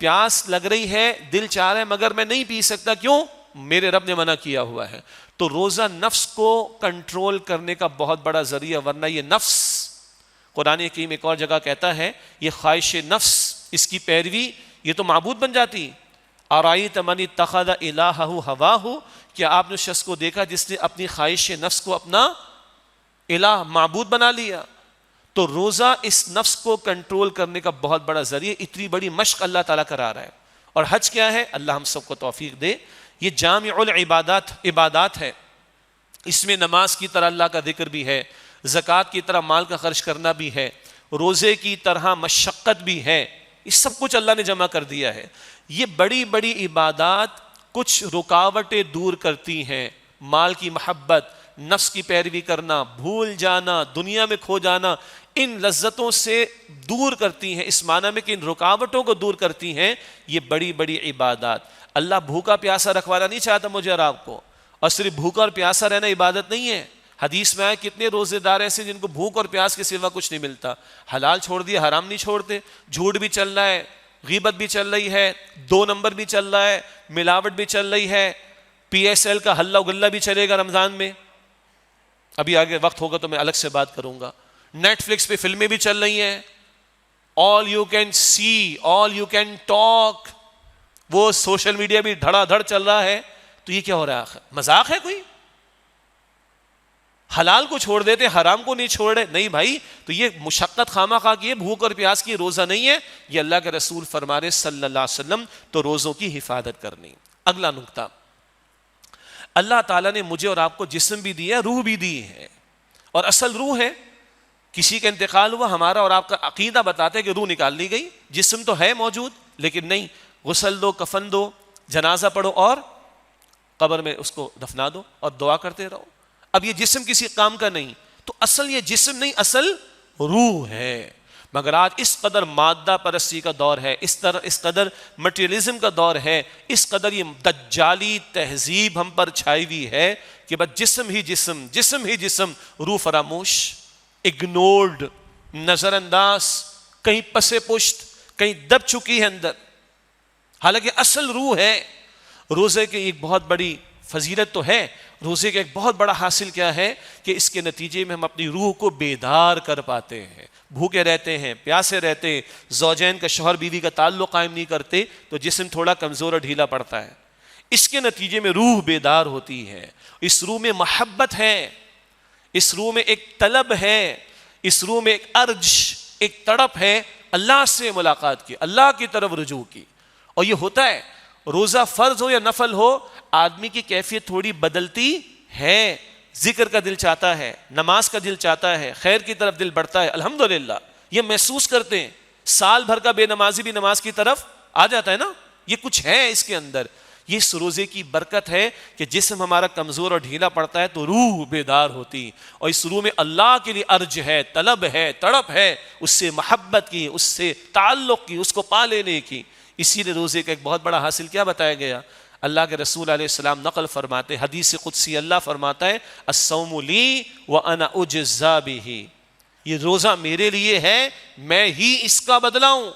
S1: پیاس لگ رہی ہے، دل چاہ رہا ہے مگر میں نہیں پی سکتا، کیوں؟ میرے رب نے منع کیا ہوا ہے۔ تو روزہ نفس کو کنٹرول کرنے کا بہت بڑا ذریعہ، ورنہ یہ نفس، قرآن حکیم ایک اور جگہ کہتا ہے، یہ خواہش نفس، اس کی پیروی، یہ تو معبود بن جاتی۔ ارائیت من اتخذ الہہ ہواہ، کیا آپ نے شخص کو دیکھا جس نے اپنی خواہش نفس کو اپنا الہ، معبود بنا لیا؟ تو روزہ اس نفس کو کنٹرول کرنے کا بہت بڑا ذریعہ، اتنی بڑی مشق اللہ تعالیٰ کرا رہا ہے۔ اور حج کیا ہے؟ اللہ ہم سب کو توفیق دے، یہ جامع العبادات ہے، اس میں نماز کی طرح اللہ کا ذکر بھی ہے، زکوٰۃ کی طرح مال کا خرچ کرنا بھی ہے، روزے کی طرح مشقت بھی ہے، اس سب کچھ اللہ نے جمع کر دیا ہے۔ یہ بڑی بڑی عبادات کچھ رکاوٹیں دور کرتی ہیں، مال کی محبت، نفس کی پیروی کرنا، بھول جانا، دنیا میں کھو جانا، ان لذتوں سے دور کرتی ہیں، اس معنی میں کہ ان رکاوٹوں کو دور کرتی ہیں یہ بڑی بڑی عبادات۔ اللہ بھوکا پیاسا رکھوانا نہیں چاہتا مجھے اور آپ کو، اور صرف بھوکا اور پیاسا رہنا عبادت نہیں ہے۔ حدیث میں آئے کتنے روزے دار ایسے جن کو بھوک اور پیاس کے سوا کچھ نہیں ملتا، حلال چھوڑ دیا، حرام نہیں چھوڑتے، جھوٹ بھی چل رہا ہے، غیبت بھی چل رہی ہے، 2 نمبر بھی چل رہا ہے، ملاوٹ بھی چل رہی ہے، PSL کا ہلا گلا بھی چلے گا رمضان میں، ابھی آگے وقت ہوگا تو میں الگ سے بات کروں گا، نیٹ فلکس پہ فلمیں بھی چل رہی ہیں، all you can see, all you can talk, وہ سوشل میڈیا بھی دھڑا دھڑ چل رہا ہے۔ تو یہ کیا ہو رہا ہے آخر؟ مذاق ہے کوئی؟ حلال کو چھوڑ دیتے، حرام کو نہیں چھوڑ رہے، نہیں بھائی، تو یہ مشقت خامہ خواہ کی ہے، بھوک اور پیاس کی، روزہ نہیں ہے، یہ اللہ کے رسول فرما رہے صلی اللہ علیہ وسلم، تو روزوں کی حفاظت کرنی۔ اگلا نکتہ، اللہ تعالیٰ نے مجھے اور آپ کو جسم بھی دیا، روح بھی دی ہے، اور اصل روح ہے، کسی کا انتقال ہوا، ہمارا اور آپ کا عقیدہ بتاتا ہے کہ روح نکال لی گئی، جسم تو ہے موجود لیکن نہیں، غسل دو، کفن دو، جنازہ پڑھو اور قبر میں اس کو دفنا دو اور دعا کرتے رہو۔ اب یہ جسم کسی کام کا نہیں، تو اصل یہ جسم نہیں، اصل روح ہے۔ مگر آج اس قدر مادہ پرستی کا دور ہے، اس قدر مٹیریلزم کا دور ہے، اس قدر یہ دجالی تہذیب ہم پر چھائی ہوئی ہے کہ بس جسم ہی جسم، جسم ہی جسم، روح فراموش، اگنورڈ، نظر انداز، کہیں پسے پشت، کہیں دب چکی ہے اندر، حالانکہ اصل روح ہے۔ روزے کی ایک بہت بڑی فضیلت تو ہے، روزے کا ایک بہت بڑا حاصل کیا ہے کہ اس کے نتیجے میں ہم اپنی روح کو بیدار کر پاتے ہیں، بھوکے رہتے ہیں، پیاسے رہتے ہیں، زوجین کا، شوہر بیوی کا تعلق قائم نہیں کرتے تو جسم تھوڑا کمزور اور ڈھیلا پڑتا ہے، اس کے نتیجے میں روح بیدار ہوتی ہے، اس روح میں محبت ہے، اس روح میں ایک طلب ہے، اس روح میں ایک ارج، ایک تڑپ ہے اللہ سے ملاقات کی، اللہ کی طرف رجوع کی۔ اور یہ ہوتا ہے، روزہ فرض ہو یا نفل ہو، آدمی کی کیفیت تھوڑی بدلتی ہے، ذکر کا دل چاہتا ہے، نماز کا دل چاہتا ہے، خیر کی طرف دل بڑھتا ہے، الحمدللہ یہ محسوس کرتے ہیں، سال بھر کا بے نمازی بھی نماز کی طرف آ جاتا ہے نا، یہ کچھ ہے اس کے اندر، یہ اس روزے کی برکت ہے کہ جسم ہمارا کمزور اور ڈھیلا پڑتا ہے تو روح بیدار ہوتی، اور اس روح میں اللہ کے لیے ارج ہے، طلب ہے، تڑپ ہے، اس سے محبت کی، اس سے تعلق کی، اس کو پا لینے کی۔ اسی لیے روزے کا ایک بہت بڑا حاصل کیا بتایا گیا؟ اللہ کے رسول علیہ السلام نقل فرماتے، حدیث قدسی اللہ فرماتا ہے، الصوم لی وانا اجزا بہ، یہ روزہ میرے لیے ہے، میں ہی اس کا بدلہ ہوں،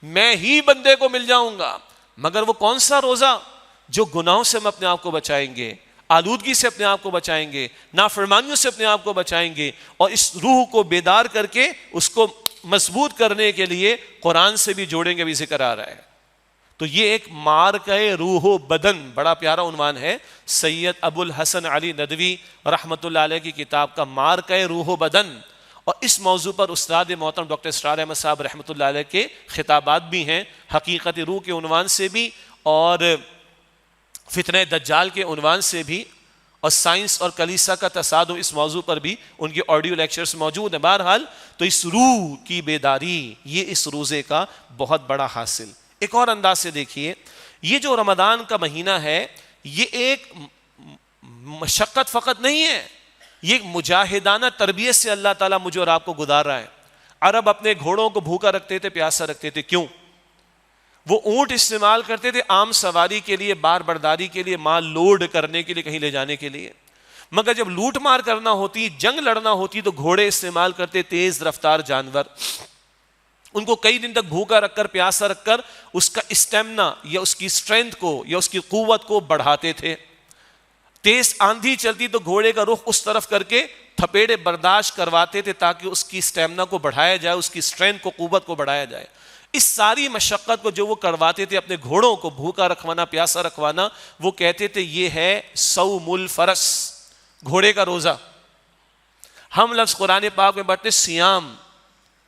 S1: میں ہی بندے کو مل جاؤں گا۔ مگر وہ کون سا روزہ؟ جو گناہوں سے ہم اپنے آپ کو بچائیں گے، آلودگی سے اپنے آپ کو بچائیں گے، نافرمانیوں سے اپنے آپ کو بچائیں گے، اور اس روح کو بیدار کر کے اس کو مضبوط کرنے کے لیے قرآن سے بھی جوڑیں گے، بھی ذکر آ رہا ہے۔ تو یہ ایک مارکہ روح و بدن، بڑا پیارا عنوان ہے سید ابو الحسن علی ندوی رحمۃ اللہ علیہ کی کتاب کا، مارکہ روح و بدن۔ اور اس موضوع پر استاد محترم ڈاکٹر اسرار احمد صاحب رحمۃ اللہ علیہ کے خطابات بھی ہیں، حقیقت روح کے عنوان سے بھی اور فتنہ دجال کے عنوان سے بھی، اور سائنس اور کلیسا کا تصادم، اس موضوع پر بھی ان کے آڈیو لیکچرز موجود ہیں۔ بہرحال تو اس روح کی بیداری، یہ اس روزے کا بہت بڑا حاصل۔ ایک اور انداز سے دیکھیے، یہ جو رمضان کا مہینہ ہے یہ ایک مشقت فقط نہیں ہے، یہ ایک مجاہدانہ تربیت سے اللہ تعالیٰ مجھے اور آپ کو گزار رہا ہے۔ عرب اپنے گھوڑوں کو بھوکا رکھتے تھے، پیاسا رکھتے تھے، کیوں؟ وہ اونٹ استعمال کرتے تھے عام سواری کے لیے، بار برداری کے لیے، مال لوڈ کرنے کے لیے، کہیں لے جانے کے لیے۔ مگر جب لوٹ مار کرنا ہوتی، جنگ لڑنا ہوتی، تو گھوڑے استعمال کرتے، تیز رفتار جانور۔ ان کو کئی دن تک بھوکا رکھ کر، پیاسا رکھ کر اس کا اسٹیمنا یا اس کی اسٹرینتھ کو یا اس کی قوت کو بڑھاتے تھے۔ تیز آندھی چلتی تو گھوڑے کا رخ اس طرف کر کے تھپیڑے برداشت کرواتے تھے تاکہ اس کی اسٹیمنا کو بڑھایا جائے، اس کی اسٹرینتھ کو، قوت کو بڑھایا جائے۔ اس ساری مشقت کو جو وہ کرواتے تھے، اپنے گھوڑوں کو بھوکا رکھوانا، پیاسا رکھوانا، وہ کہتے تھے یہ ہے صوم الفرس، گھوڑے کا روزہ۔ ہم لفظ قرآن پاک میں پڑھتے سیام،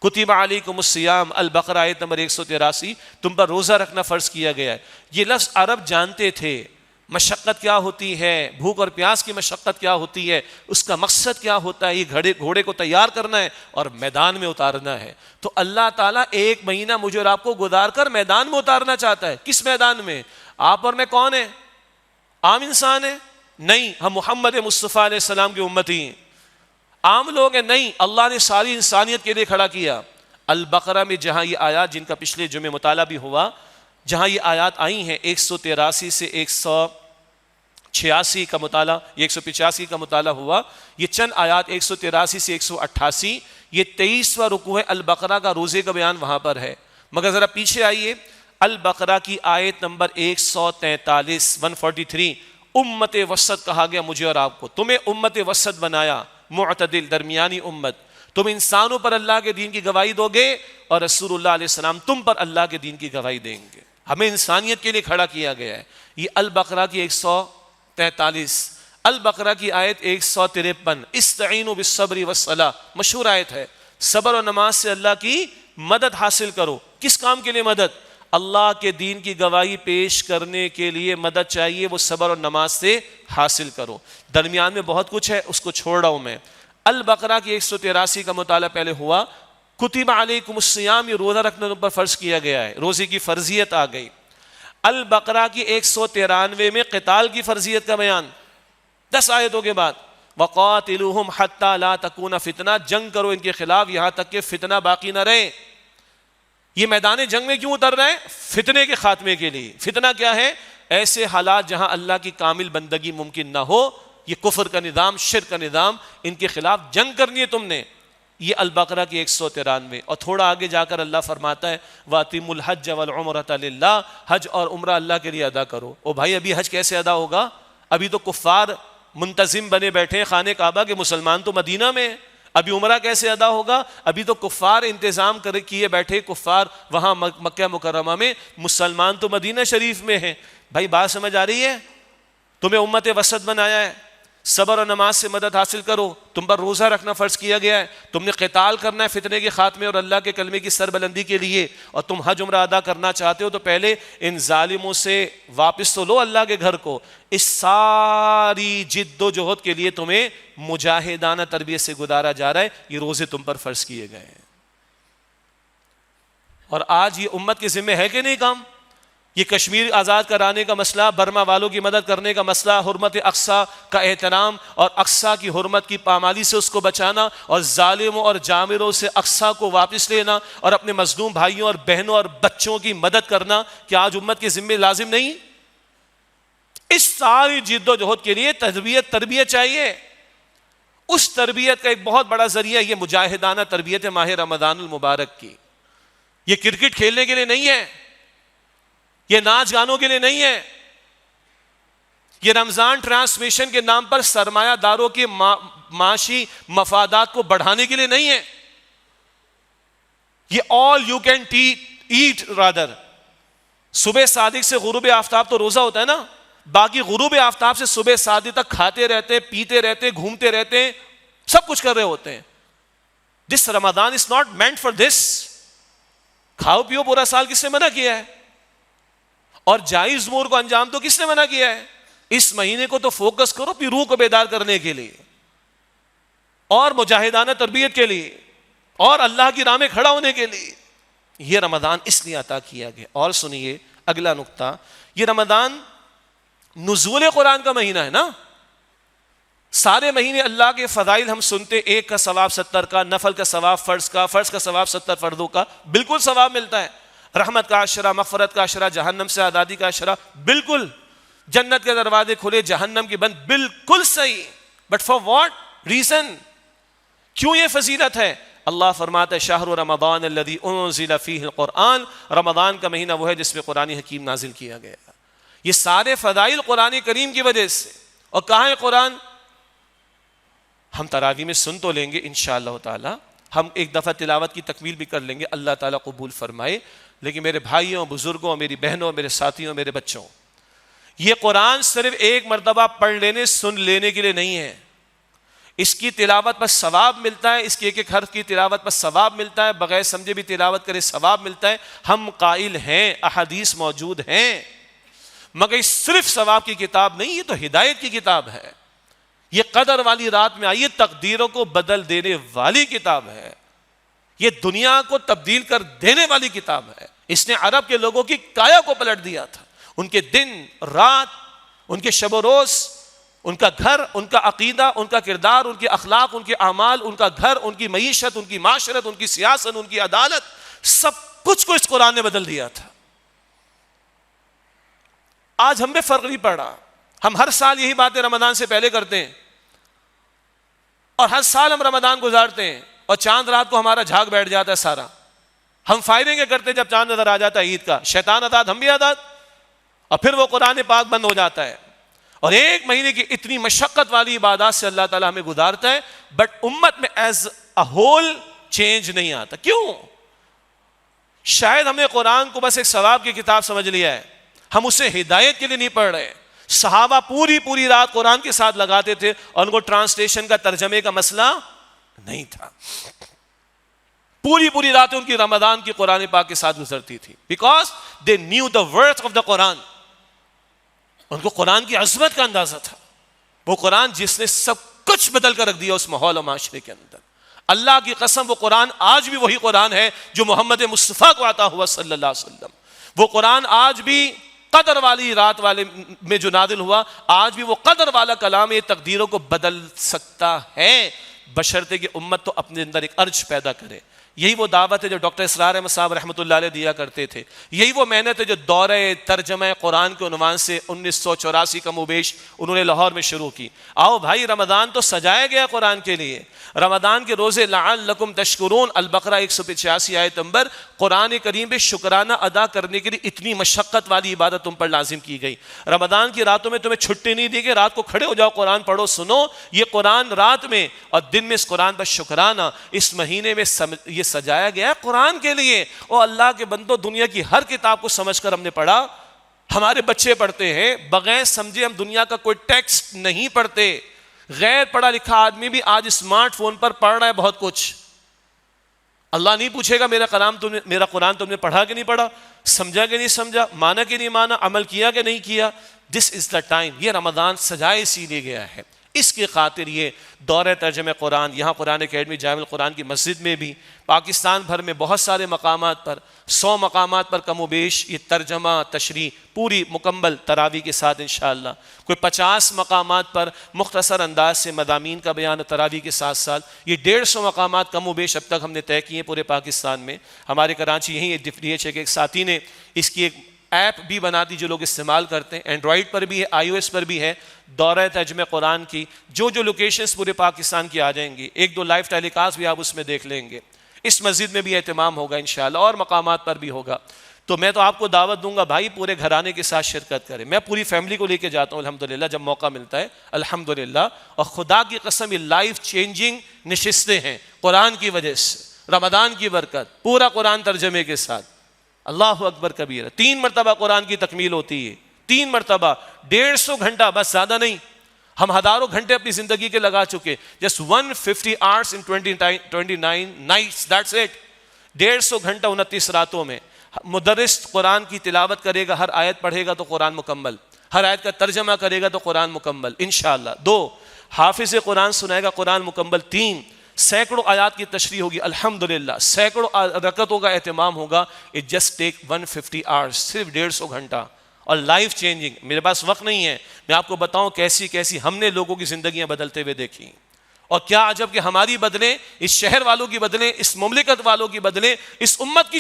S1: کتب علیکم الصیام، البقرہ آیت نمبر 183، تم پر روزہ رکھنا فرض کیا گیا ہے۔ یہ لفظ عرب جانتے تھے مشقت کیا ہوتی ہے، بھوک اور پیاس کی مشقت کیا ہوتی ہے، اس کا مقصد کیا ہوتا ہے، یہ گھوڑے کو تیار کرنا ہے اور میدان میں اتارنا ہے۔ تو اللہ تعالیٰ ایک مہینہ مجھے اور آپ کو گزار کر میدان میں اتارنا چاہتا ہے۔ کس میدان میں؟ آپ اور میں کون ہیں؟ عام انسان ہیں؟ نہیں، ہم محمد مصطفیٰ علیہ السلام کی امتی ہیں۔ عام لوگ ہیں؟ نہیں، اللہ نے ساری انسانیت کے لیے کھڑا کیا۔ البقرہ میں جہاں یہ آیات، جن کا پچھلے جمعے مطالعہ بھی ہوا، جہاں یہ آیات آئی ہیں 183 سے 186 کا مطالعہ، یہ 185 کا مطالعہ ہوا، یہ چند آیات 183 سے 188، یہ 23واں رکوع ہے البقرہ کا، روزے کا بیان وہاں پر ہے۔ مگر ذرا پیچھے آئیے، البقرہ کی آیت نمبر 143 143، امت وسط کہا گیا مجھے اور آپ کو، تمہیں امت وسط بنایا، معتدل، درمیانی امت۔ تم انسانوں پر اللہ کے دین کی گواہی دو گے اور رسول اللہ علیہ السلام تم پر اللہ کے دین کی گواہی دیں گے۔ ہمیں انسانیت کے لیے کھڑا کیا گیا ہے۔ یہ البقرہ کی 143، البقرہ کی آیت 153، استعینوا بالصبر والصلاۃ، مشہور آیت ہے۔ صبر اور نماز سے اللہ کی مدد حاصل کرو۔ کس کام کے لیے مدد؟ اللہ کے دین کی گواہی پیش کرنے کے لیے مدد چاہیے، وہ صبر اور نماز سے حاصل کرو۔ درمیان میں بہت کچھ ہے، اس کو چھوڑ رہا ہوں میں۔ البقرہ کی 183 کا مطالعہ پہلے ہوا، کتب علیکم الصیام، یہ روزہ رکھنا پر فرض کیا گیا ہے، روزے کی فرضیت آ گئی۔ البقرہ کی 193 میں قتال کی فرضیت کا بیان، 10 آیتوں کے بعد، وَقَاتِلُوهُمْ حَتَّى لَا تَكُونَ فِتْنَةٌ، جنگ کرو ان کے خلاف یہاں تک کہ فتنہ باقی نہ رہے۔ یہ میدان جنگ میں کیوں اتر رہا ہے؟ فتنے کے خاتمے کے لیے۔ فتنہ کیا ہے؟ ایسے حالات جہاں اللہ کی کامل بندگی ممکن نہ ہو، یہ کفر کا نظام، شرک کا نظام، ان کے خلاف جنگ کرنی ہے تم نے۔ یہ البقرہ کی 193، اور تھوڑا آگے جا کر اللہ فرماتا ہے وَأَتِمُّوا الْحَجَّ وَالْعُمْرَةَ لِلَّهِ، حج اور عمرہ اللہ کے لیے ادا کرو۔ او بھائی، ابھی حج کیسے ادا ہوگا؟ ابھی تو کفار منتظم بنے بیٹھے ہیں خانہ کعبہ کے، مسلمان تو مدینہ میں ہیں۔ ابھی عمرہ کیسے ادا ہوگا؟ ابھی تو کفار انتظام کیے بیٹھے، کفار وہاں مکہ مکرمہ میں، مسلمان تو مدینہ شریف میں ہیں۔ بھائی بات سمجھ آ رہی ہے؟ تمہیں امت وسط بنایا ہے، صبر اور نماز سے مدد حاصل کرو، تم پر روزہ رکھنا فرض کیا گیا ہے، تم نے قتال کرنا ہے فتنے کے خاتمے اور اللہ کے کلمے کی سربلندی کے لیے، اور تم حج عمرہ ادا کرنا چاہتے ہو تو پہلے ان ظالموں سے واپس تو لو اللہ کے گھر کو۔ اس ساری جد و جہد کے لیے تمہیں مجاہدانہ تربیت سے گزارا جا رہا ہے، یہ روزے تم پر فرض کیے گئے ہیں۔ اور آج یہ امت کے ذمہ ہے کہ نہیں کام؟ یہ کشمیر آزاد کرانے کا مسئلہ، برما والوں کی مدد کرنے کا مسئلہ، حرمت اقصیٰ کا احترام اور اقصیٰ کی حرمت کی پامالی سے اس کو بچانا، اور ظالموں اور جامروں سے اقصیٰ کو واپس لینا، اور اپنے مظلوم بھائیوں اور بہنوں اور بچوں کی مدد کرنا، کیا آج امت کے ذمہ لازم نہیں؟ اس ساری جد و جہد کے لیے تربیت چاہیے۔ اس تربیت کا ایک بہت بڑا ذریعہ یہ مجاہدانہ تربیت ہے ماہ رمضان المبارک کی۔ یہ کرکٹ کھیلنے کے لیے نہیں ہے، یہ ناچ گانوں کے لیے نہیں ہے، یہ رمضان ٹرانسمیشن کے نام پر سرمایہ داروں کے معاشی مفادات کو بڑھانے کے لیے نہیں ہے. یہ all you can eat rather. صبح صادق سے غروب آفتاب تو روزہ ہوتا ہے نا, باقی غروب آفتاب سے صبح صادق تک کھاتے رہتے, پیتے رہتے, گھومتے رہتے, سب کچھ کر رہے ہوتے ہیں. This Ramadan is not meant for this. کھاؤ پیو پورا سال کس نے منع کیا ہے؟ اور جائز امور کو انجام دو کس نے منع کیا ہے؟ اس مہینے کو تو فوکس کرو اپنی روح کو بیدار کرنے کے لیے, اور مجاہدانہ تربیت کے لیے, اور اللہ کی راہ میں کھڑا ہونے کے لیے. یہ رمضان اس لیے عطا کیا گیا. اور سنیے اگلا نقطہ, یہ رمضان نزول قرآن کا مہینہ ہے نا. سارے مہینے اللہ کے فضائل ہم سنتے, ایک کا ثواب 70 کا, نفل کا ثواب فرض کا ثواب 70 فردوں کا, بالکل ثواب ملتا ہے. رحمت کا عشرہ, مغفرت کا عشرہ, جہنم سے آزادی کا عشرہ, بالکل. جنت کے دروازے کھلے, جہنم کی بند, بالکل صحیح. But for what reason? کیوں یہ فضیلت ہے؟ اللہ فرماتا ہے شہر رمضان الذی انزل فیہ القرآن, رمضان کا مہینہ وہ ہے جس میں قرآن حکیم نازل کیا گیا. یہ سارے فضائل قرآن کریم کی وجہ سے. اور کہاں ہے قرآن؟ ہم تراویح میں سن تو لیں گے انشاءاللہ تعالی, ہم ایک دفعہ تلاوت کی تکمیل بھی کر لیں گے, اللہ تعالیٰ قبول فرمائے. لیکن میرے بھائیوں, بزرگوں, میری بہنوں, میرے ساتھیوں, میرے بچوں, یہ قرآن صرف ایک مرتبہ پڑھ لینے, سن لینے کے لیے نہیں ہے. اس کی تلاوت پر ثواب ملتا ہے, اس کی ایک ایک حرف کی تلاوت پر ثواب ملتا ہے, بغیر سمجھے بھی تلاوت کرے ثواب ملتا ہے. ہم قائل ہیں, احادیث موجود ہیں, مگر یہ صرف ثواب کی کتاب نہیں, یہ تو ہدایت کی کتاب ہے. یہ قدر والی رات میں آئی, تقدیروں کو بدل دینے والی کتاب ہے. یہ دنیا کو تبدیل کر دینے والی کتاب ہے. اس نے عرب کے لوگوں کی کایا کو پلٹ دیا تھا. ان کے دن رات, ان کے شب و روز, ان کا گھر, ان کا عقیدہ, ان کا کردار, ان کے اخلاق, ان کے اعمال, ان کا گھر, ان کی معیشت, ان کی معاشرت, ان کی سیاست, ان کی عدالت, سب کچھ کو اس قرآن نے بدل دیا تھا. آج ہم میں فرق نہیں پڑ رہا. ہم ہر سال یہی باتیں رمضان سے پہلے کرتے ہیں, اور ہر سال ہم رمضان گزارتے ہیں, اور چاند رات کو ہمارا جھاگ بیٹھ جاتا ہے سارا. ہم فائرنگ کرتے ہیں جب چاند نظر آ جاتا ہے عید کا, شیطان آزاد, ہم بھی آزاد, اور پھر وہ قرآن پاک بند ہو جاتا ہے. اور ایک مہینے کی اتنی مشقت والی عبادات سے اللہ تعالیٰ ہمیں گزارتا ہے, بٹ امت میں ایز اے ہول چینج نہیں آتا. کیوں؟ شاید ہم نے قرآن کو بس ایک ثواب کی کتاب سمجھ لیا ہے, ہم اسے ہدایت کے لیے نہیں پڑھ رہے. صحابہ پوری رات قرآن کے ساتھ لگاتے تھے, اور ان کو ٹرانسلیشن کا, ترجمے کا مسئلہ نہیں تھا. پوری راتیں ان کی رمضان کی قرآن پاک کے ساتھ گزرتی تھی, because they knew the worth of the Quran. ان کو قرآن کی عظمت کا اندازہ تھا. وہ قرآن جس نے سب کچھ بدل کر رکھ دیا اس ماحول و معاشرے کے اندر. اللہ کی قسم, وہ قرآن آج بھی وہی قرآن ہے جو محمد مصطفیٰ کو عطا ہوا صلی اللہ علیہ وسلم. وہ قرآن آج بھی قدر والی رات والے میں جو نازل ہوا, آج بھی وہ قدر والا کلام یہ تقدیروں کو بدل سکتا ہے, بشرطے کہ امت تو اپنے اندر ایک ارج پیدا کرے. یہی وہ دعوت ہے جو ڈاکٹر اسرار احمد صاحب رحمۃ اللہ علیہ دیا کرتے تھے. یہی وہ محنت ہے جو دورہ ترجمہ قرآن کے عنوان سے 1984 کم و بیش انہوں نے لاہور میں شروع کی. آؤ بھائی, رمضان تو سجایا گیا قرآن کے لیے. رمضان کے روزے لعلکم تشکرون, البقرہ 185 آیت نمبر, قرآن کریم پہ شکرانہ ادا کرنے کے لیے اتنی مشقت والی عبادت تم پر لازم کی گئی. رمضان کی راتوں میں تمہیں چھٹی نہیں دی گئی, رات کو کھڑے ہو جاؤ, قرآن پڑھو, سنو. یہ قرآن رات میں اور دن میں اس قرآن پر شکرانہ, اس مہینے میں یہ سجایا گیا ہے قرآن کے لیے. اور اللہ کے بندو, دنیا کی ہر کتاب کو سمجھ کر ہم نے پڑھا, ہمارے بچے پڑھتے ہیں, بغیر سمجھے ہم دنیا کا کوئی ٹیکسٹ نہیں پڑھتے. غیر پڑھا لکھا آدمی بھی آج اسمارٹ فون پر پڑھ رہا ہے بہت کچھ. اللہ نہیں پوچھے گا میرا قرآن تم نے پڑھا کہ نہیں پڑھا, سمجھا کہ نہیں سمجھا, مانا کہ نہیں مانا, عمل کیا کہ نہیں کیا. دس از دا ٹائم. یہ رمضان سجائے اسی لیے گیا ہے. اس کی خاطر یہ دورہ ترجمہ قرآن, یہاں قرآن اکیڈمی جامع القرآن کی مسجد میں بھی, پاکستان بھر میں بہت سارے مقامات پر, 100 مقامات پر کم و بیش یہ ترجمہ تشریح پوری مکمل تراویح کے ساتھ انشاءاللہ. کوئی 50 مقامات پر مختصر انداز سے مضامین کا بیان تراویح کے ساتھ ساتھ. یہ 150 مقامات کم و بیش اب تک ہم نے طے کیے پورے پاکستان میں. ہمارے کراچی یہیں DFDH ہے کہ ایک ساتھی نے اس کی ایک ایپ بھی بنا دی جو لوگ استعمال کرتے ہیں, اینڈرائڈ پر بھی ہے, iOS پر بھی ہے. دورہ ترجمہ قرآن کی جو لوکیشنز پورے پاکستان کی آ جائیں گی, 1-2 لائیو ٹیلی کاسٹ بھی آپ اس میں دیکھ لیں گے. اس مسجد میں بھی اہتمام ہوگا انشاءاللہ, اور مقامات پر بھی ہوگا. تو میں تو آپ کو دعوت دوں گا بھائی پورے گھرانے کے ساتھ شرکت کریں. میں پوری فیملی کو لے کے جاتا ہوں الحمدللہ جب موقع ملتا ہے الحمدللہ. اور خدا کی قسم یہ لائف چینجنگ نشستیں ہیں قرآن کی وجہ سے, رمضان کی برکت, پورا قرآن ترجمے کے ساتھ. اللہ اکبر کبیرہ. 3 مرتبہ قرآن کی تکمیل ہوتی ہے, 3 مرتبہ, 150 گھنٹہ, بس زیادہ نہیں. ہم ہزاروں گھنٹے اپنی زندگی کے لگا چکے. Just 150 hours in 29 nights, that's it. 150 گھنٹہ 29 راتوں میں. مدرس قرآن کی تلاوت کرے گا, ہر آیت پڑھے گا تو قرآن مکمل, ہر آیت کا ترجمہ کرے گا تو قرآن مکمل انشاءاللہ. 2 حافظ قرآن سنائے گا قرآن مکمل. 3 سینکڑوں آیات کی تشریح ہوگی الحمدللہ, سینکڑوں رکعتوں کا اہتمام ہوگا. It just take 150 hours, صرف 150 گھنٹہ, اور لائف چینجنگ. میرے پاس وقت نہیں ہے میں آپ کو بتاؤں کیسی کیسی ہم نے لوگوں کی زندگیاں بدلتے ہوئے دیکھی. اور کیا عجب کہ ہماری بدلیں, اس شہر والوں کی بدلیں, اس مملکت والوں کی بدلیں, اس امت کی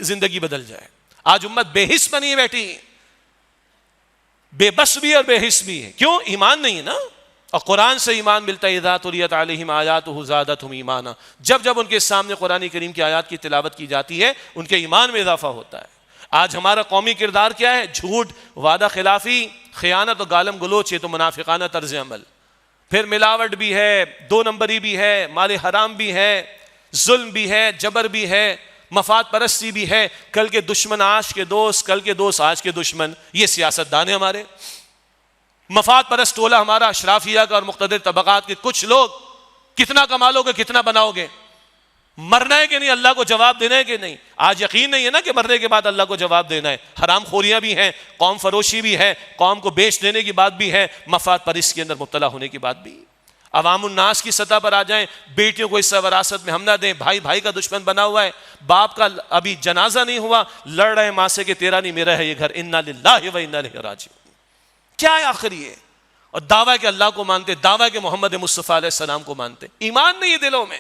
S1: زندگی بدل جائے. آج امت بے حس بنی بیٹھی, بے بس بھی اور بے حس بھی ہے. کیوں؟ ایمان نہیں ہے نا. اور قرآن سے ایمان ملتا ہے. اذا تلیت علیہم آیاتہ زادتہم ایمانا. جب جب ان کے سامنے قرآن کریم کی آیات کی تلاوت کی جاتی ہے ان کے ایمان میں اضافہ ہوتا ہے. آج ہمارا قومی کردار کیا ہے؟ جھوٹ, وعدہ خلافی, خیانت و گالم گلوچ, یہ تو منافقانہ طرز عمل. پھر ملاوٹ بھی ہے, 2 نمبری بھی ہے, مال حرام بھی ہے, ظلم بھی ہے, جبر بھی ہے, مفاد پرستی بھی ہے. کل کے دشمن آج کے دوست, کل کے دوست آج کے دشمن. یہ سیاست دان ہیں ہمارے. مفاد پرست ٹولہ ہمارا اشرافیہ کا اور مقتدر طبقات کے کچھ لوگ. کتنا کمالو گے, کتنا بناؤ گے؟ مرنا ہے کہ نہیں, اللہ کو جواب دینا ہے کہ نہیں؟ آج یقین نہیں ہے نا کہ مرنے کے بعد اللہ کو جواب دینا ہے. حرام خوریاں بھی ہیں, قوم فروشی بھی ہے, قوم کو بیچ دینے کی بات بھی ہے, مفاد پرست کے اندر مبتلا ہونے کی بات بھی. عوام الناس کی سطح پر آ جائیں, بیٹیوں کو حصہ وراثت میں ہم نہ دیں, بھائی بھائی کا دشمن بنا ہوا ہے, باپ کا ابھی جنازہ نہیں ہوا, لڑ رہے ماں سے کہ تیرا نہیں میرا ہے یہ گھر. انا للہ و انا الیہ راجعون. کیا ہے آخر یہ؟ اور دعویٰ کہ اللہ کو مانتے, دعویٰ کہ محمد مصطفیٰ علیہ السلام کو مانتے. ایمان نہیں ہے دلوں میں.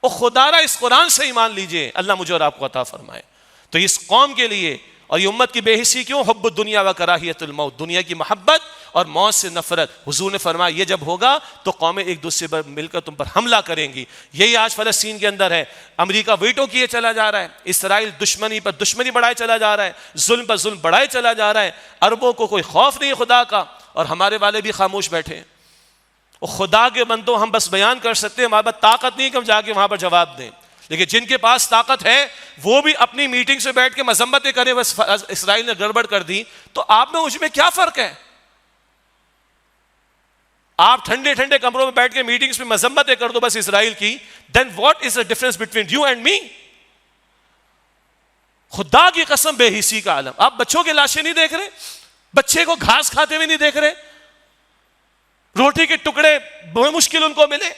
S1: اور خدا را اس قرآن سے ایمان لیجئے, اللہ مجھے اور آپ کو عطا فرمائے. تو اس قوم کے لیے اور یہ امت کی بے حسی کیوں؟ حب الدنیا و کراہیت الموت, دنیا کی محبت اور موت سے نفرت. حضور نے فرمایا یہ جب ہوگا تو قومیں ایک دوسرے پر مل کر تم پر حملہ کریں گی. یہی آج فلسطین کے اندر ہے. امریکہ ویٹو کیے چلا جا رہا ہے, اسرائیل دشمنی پر دشمنی بڑھائے چلا جا رہا ہے, ظلم پر ظلم بڑھائے چلا جا رہا ہے. عربوں کو کوئی خوف نہیں خدا کا, اور ہمارے والے بھی خاموش بیٹھے ہیں. خدا کے بندوں ہم بس بیان کر سکتے ہیں, ہمارے پاس طاقت نہیں کہ ہم جا کے وہاں پر جواب دیں. لیکن جن کے پاس طاقت ہے وہ بھی اپنی میٹنگ سے بیٹھ کے مذمتیں کریں, بس اسرائیل نے گڑبڑ کر دی. تو آپ میں مجھ میں کیا فرق ہے؟ آپ ٹھنڈے ٹھنڈے کمروں میں بیٹھ کے میٹنگز میں مذمتیں کر دو بس اسرائیل کی, then what is the difference between you and me? خدا کی قسم بے حسی کا عالم. آپ بچوں کے لاشیں نہیں دیکھ رہے, بچے کو گھاس کھاتے ہوئے نہیں دیکھ رہے, روٹی کے ٹکڑے بڑے مشکل ان کو ملے,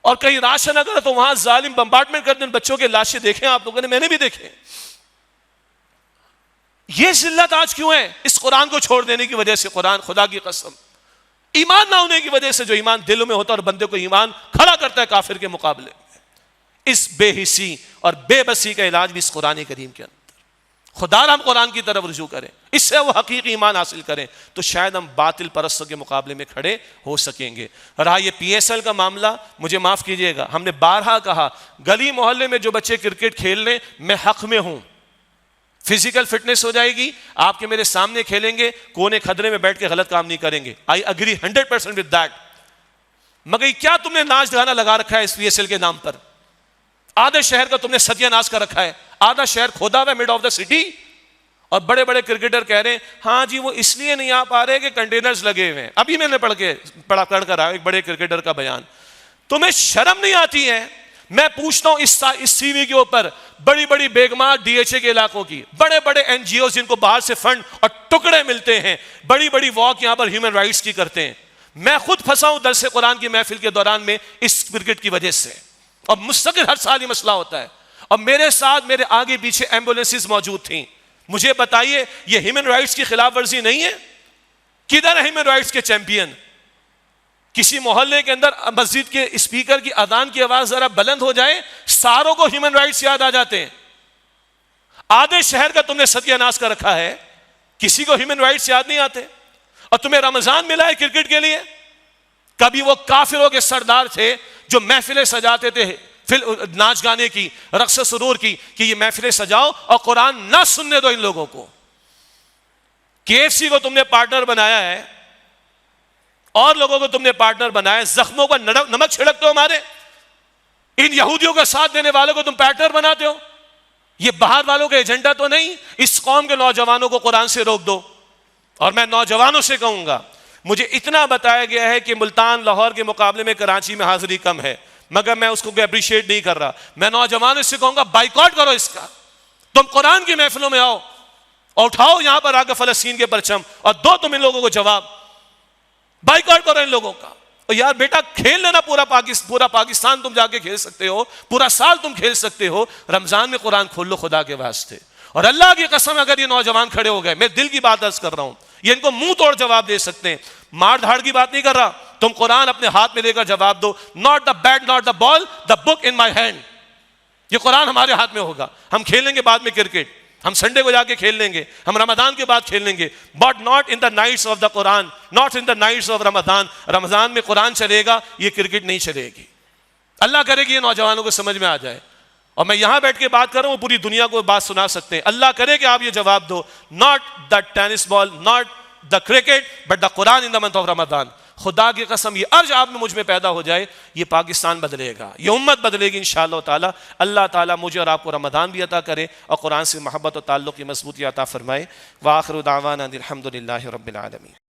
S1: اور کہیں راشن اگر تو وہاں ظالم بمبارڈمنٹ کرتے ہیں. بچوں کے لاشیں دیکھیں آپ لوگوں نے, میں نے بھی دیکھے. یہ ذلت آج کیوں ہے؟ اس قرآن کو چھوڑ دینے کی وجہ سے. قرآن خدا کی قسم ایمان نہ ہونے کی وجہ سے, جو ایمان دلوں میں ہوتا ہے اور بندے کو ایمان کھڑا کرتا ہے کافر کے مقابلے. اس بے حسی اور بے بسی کا علاج بھی اس قرآن کریم کے اندر. خدا ہم قرآن کی طرف رجوع کریں, اس سے وہ حقیقی ایمان حاصل کریں, تو شاید ہم باطل پرستوں کے مقابلے میں کھڑے ہو سکیں گے. رہا یہ پی ایس ایل کا معاملہ, مجھے معاف کیجئے گا, ہم نے بارہا کہا گلی محلے میں جو بچے کرکٹ کھیل لیں میں حق میں ہوں. فزیکل فٹنس ہو جائے گی, آپ کے میرے سامنے کھیلیں گے, کونے کھدرے میں بیٹھ کے غلط کام نہیں کریں گے. I agree 100% with that. مگر کیا تم نے ناچ گانا لگا رکھا ہے اس پی ایس ایل کے نام پر؟ آدھے شہر کا تم نے ستیہ ناش کر رکھا ہے, آدھا شہر کھودا ہوا ہے مڈ آف دا سٹی, اور بڑے بڑے کرکٹر کہہ رہے ہیں ہاں جی وہ اس لیے نہیں آ پا رہے کہ کنٹینرز لگے ہوئے ہیں. ابھی میں نے پڑھ کر آیا ایک بڑے کرکٹر کا بیان. تمہیں شرم نہیں آتی ہے؟ میں پوچھتا ہوں اس سی وی کے اوپر بڑی بڑی بیگمات ڈی ایچ اے کے علاقوں کی, بڑے بڑے این جی اوز جن کو باہر سے فنڈ اور ٹکڑے ملتے ہیں, بڑی بڑی واک یہاں پر ہیومن رائٹس کی کرتے ہیں. میں خود پھنسا ہوں درس قرآن کی محفل کے دوران میں اس کرکٹ کی وجہ سے, اور مستقل ہر سال یہ مسئلہ ہوتا ہے. اور میرے ساتھ میرے آگے پیچھے ایمبولینسز موجود تھیں. مجھے بتائیے یہ ہیومن رائٹس کی خلاف ورزی نہیں ہے؟ کدھر ہے ہیومن رائٹس کے چیمپئن؟ کسی محلے کے اندر مسجد کے اسپیکر کی اذان کی آواز ذرا بلند ہو جائے, ساروں کو ہیومن رائٹس یاد آ جاتے ہیں. آدھے شہر کا تم نے ستیہ ناش کر رکھا ہے, کسی کو ہیومن رائٹس یاد نہیں آتے. اور تمہیں رمضان ملا ہے کرکٹ کے لیے؟ کبھی وہ کافروں کے سردار تھے جو محفلیں سجاتے تھے ناچ گانے کی، رقص سرور کی، کہ یہ محفلیں سجاؤ اور قرآن نہ سننے دو ان لوگوں کو. KFC کو تم نے پارٹنر بنایا ہے، اور لوگوں کو تم نے پارٹنر بنایا ہے، زخموں پر نمک چھڑکتے ہو ہمارے. ان یہودیوں کا ساتھ دینے والوں کو تم پارٹنر بناتے ہو. یہ باہر والوں کا ایجنڈا تو نہیں. اس قوم کے نوجوانوں کو قرآن سے روک دو. اور میں نوجوانوں سے کہوں گا، مجھے اتنا بتایا گیا ہے کہ ملتان لاہور کے مقابلے میں کراچی میں حاضری کم ہے، مگر میں اس کو اپریشیٹ نہیں کر رہا. میں نوجوانوں سے کہوں گا بائیکاٹ کرو اس کا. تم قرآن کی محفلوں میں آؤ اور اٹھاؤ یہاں پر آ کے فلسطین کے پرچم اور دو تم ان لوگوں کو جواب. بائیکاٹ کرو ان لوگوں کا. اور یار بیٹا کھیل لینا پورا پاکستان تم جا کے کھیل سکتے ہو، پورا سال تم کھیل سکتے ہو. رمضان میں قرآن کھول لو خدا کے واسطے. اور اللہ کی قسم اگر یہ نوجوان کھڑے ہو گئے، میں دل کی بات عرض کر رہا ہوں، یہ ان کو منہ توڑ جواب دے سکتے ہیں. مار دھاڑ کی بات نہیں کر رہا. تم قرآن اپنے ہاتھ میں لے کر جواب دو. Not the bat not the ball, the book in my hand. یہ قرآن ہمارے ہاتھ میں ہوگا. ہم کھیل لیں گے بعد میں کرکٹ، ہم سنڈے کو جا کے کھیل لیں گے، ہم رمضان کے بعد کھیل لیں گے، but not in the nights of the Quran, not in the nights of Ramadan. رمضان میں قرآن چلے گا، یہ کرکٹ نہیں چلے گی. اللہ کرے کہ یہ نوجوانوں کو سمجھ میں آ جائے. اور میں یہاں بیٹھ کے بات کر رہا ہوں، پوری دنیا کو بات سنا سکتے ہیں. اللہ کرے کہ آپ یہ جواب دو، not the tennis ball, not the cricket, but the Quran in the month of Ramadan. خدا کی قسم یہ ارج آپ میں مجھ میں پیدا ہو جائے، یہ پاکستان بدلے گا، یہ امت بدلے گی انشاءاللہ تعالی. اللہ تعالیٰ مجھے اور آپ کو رمضان بھی عطا کرے اور قرآن سے محبت و تعلق کی مضبوطی عطا فرمائے. وآخر دعوانا الحمد للہ رب العالمین.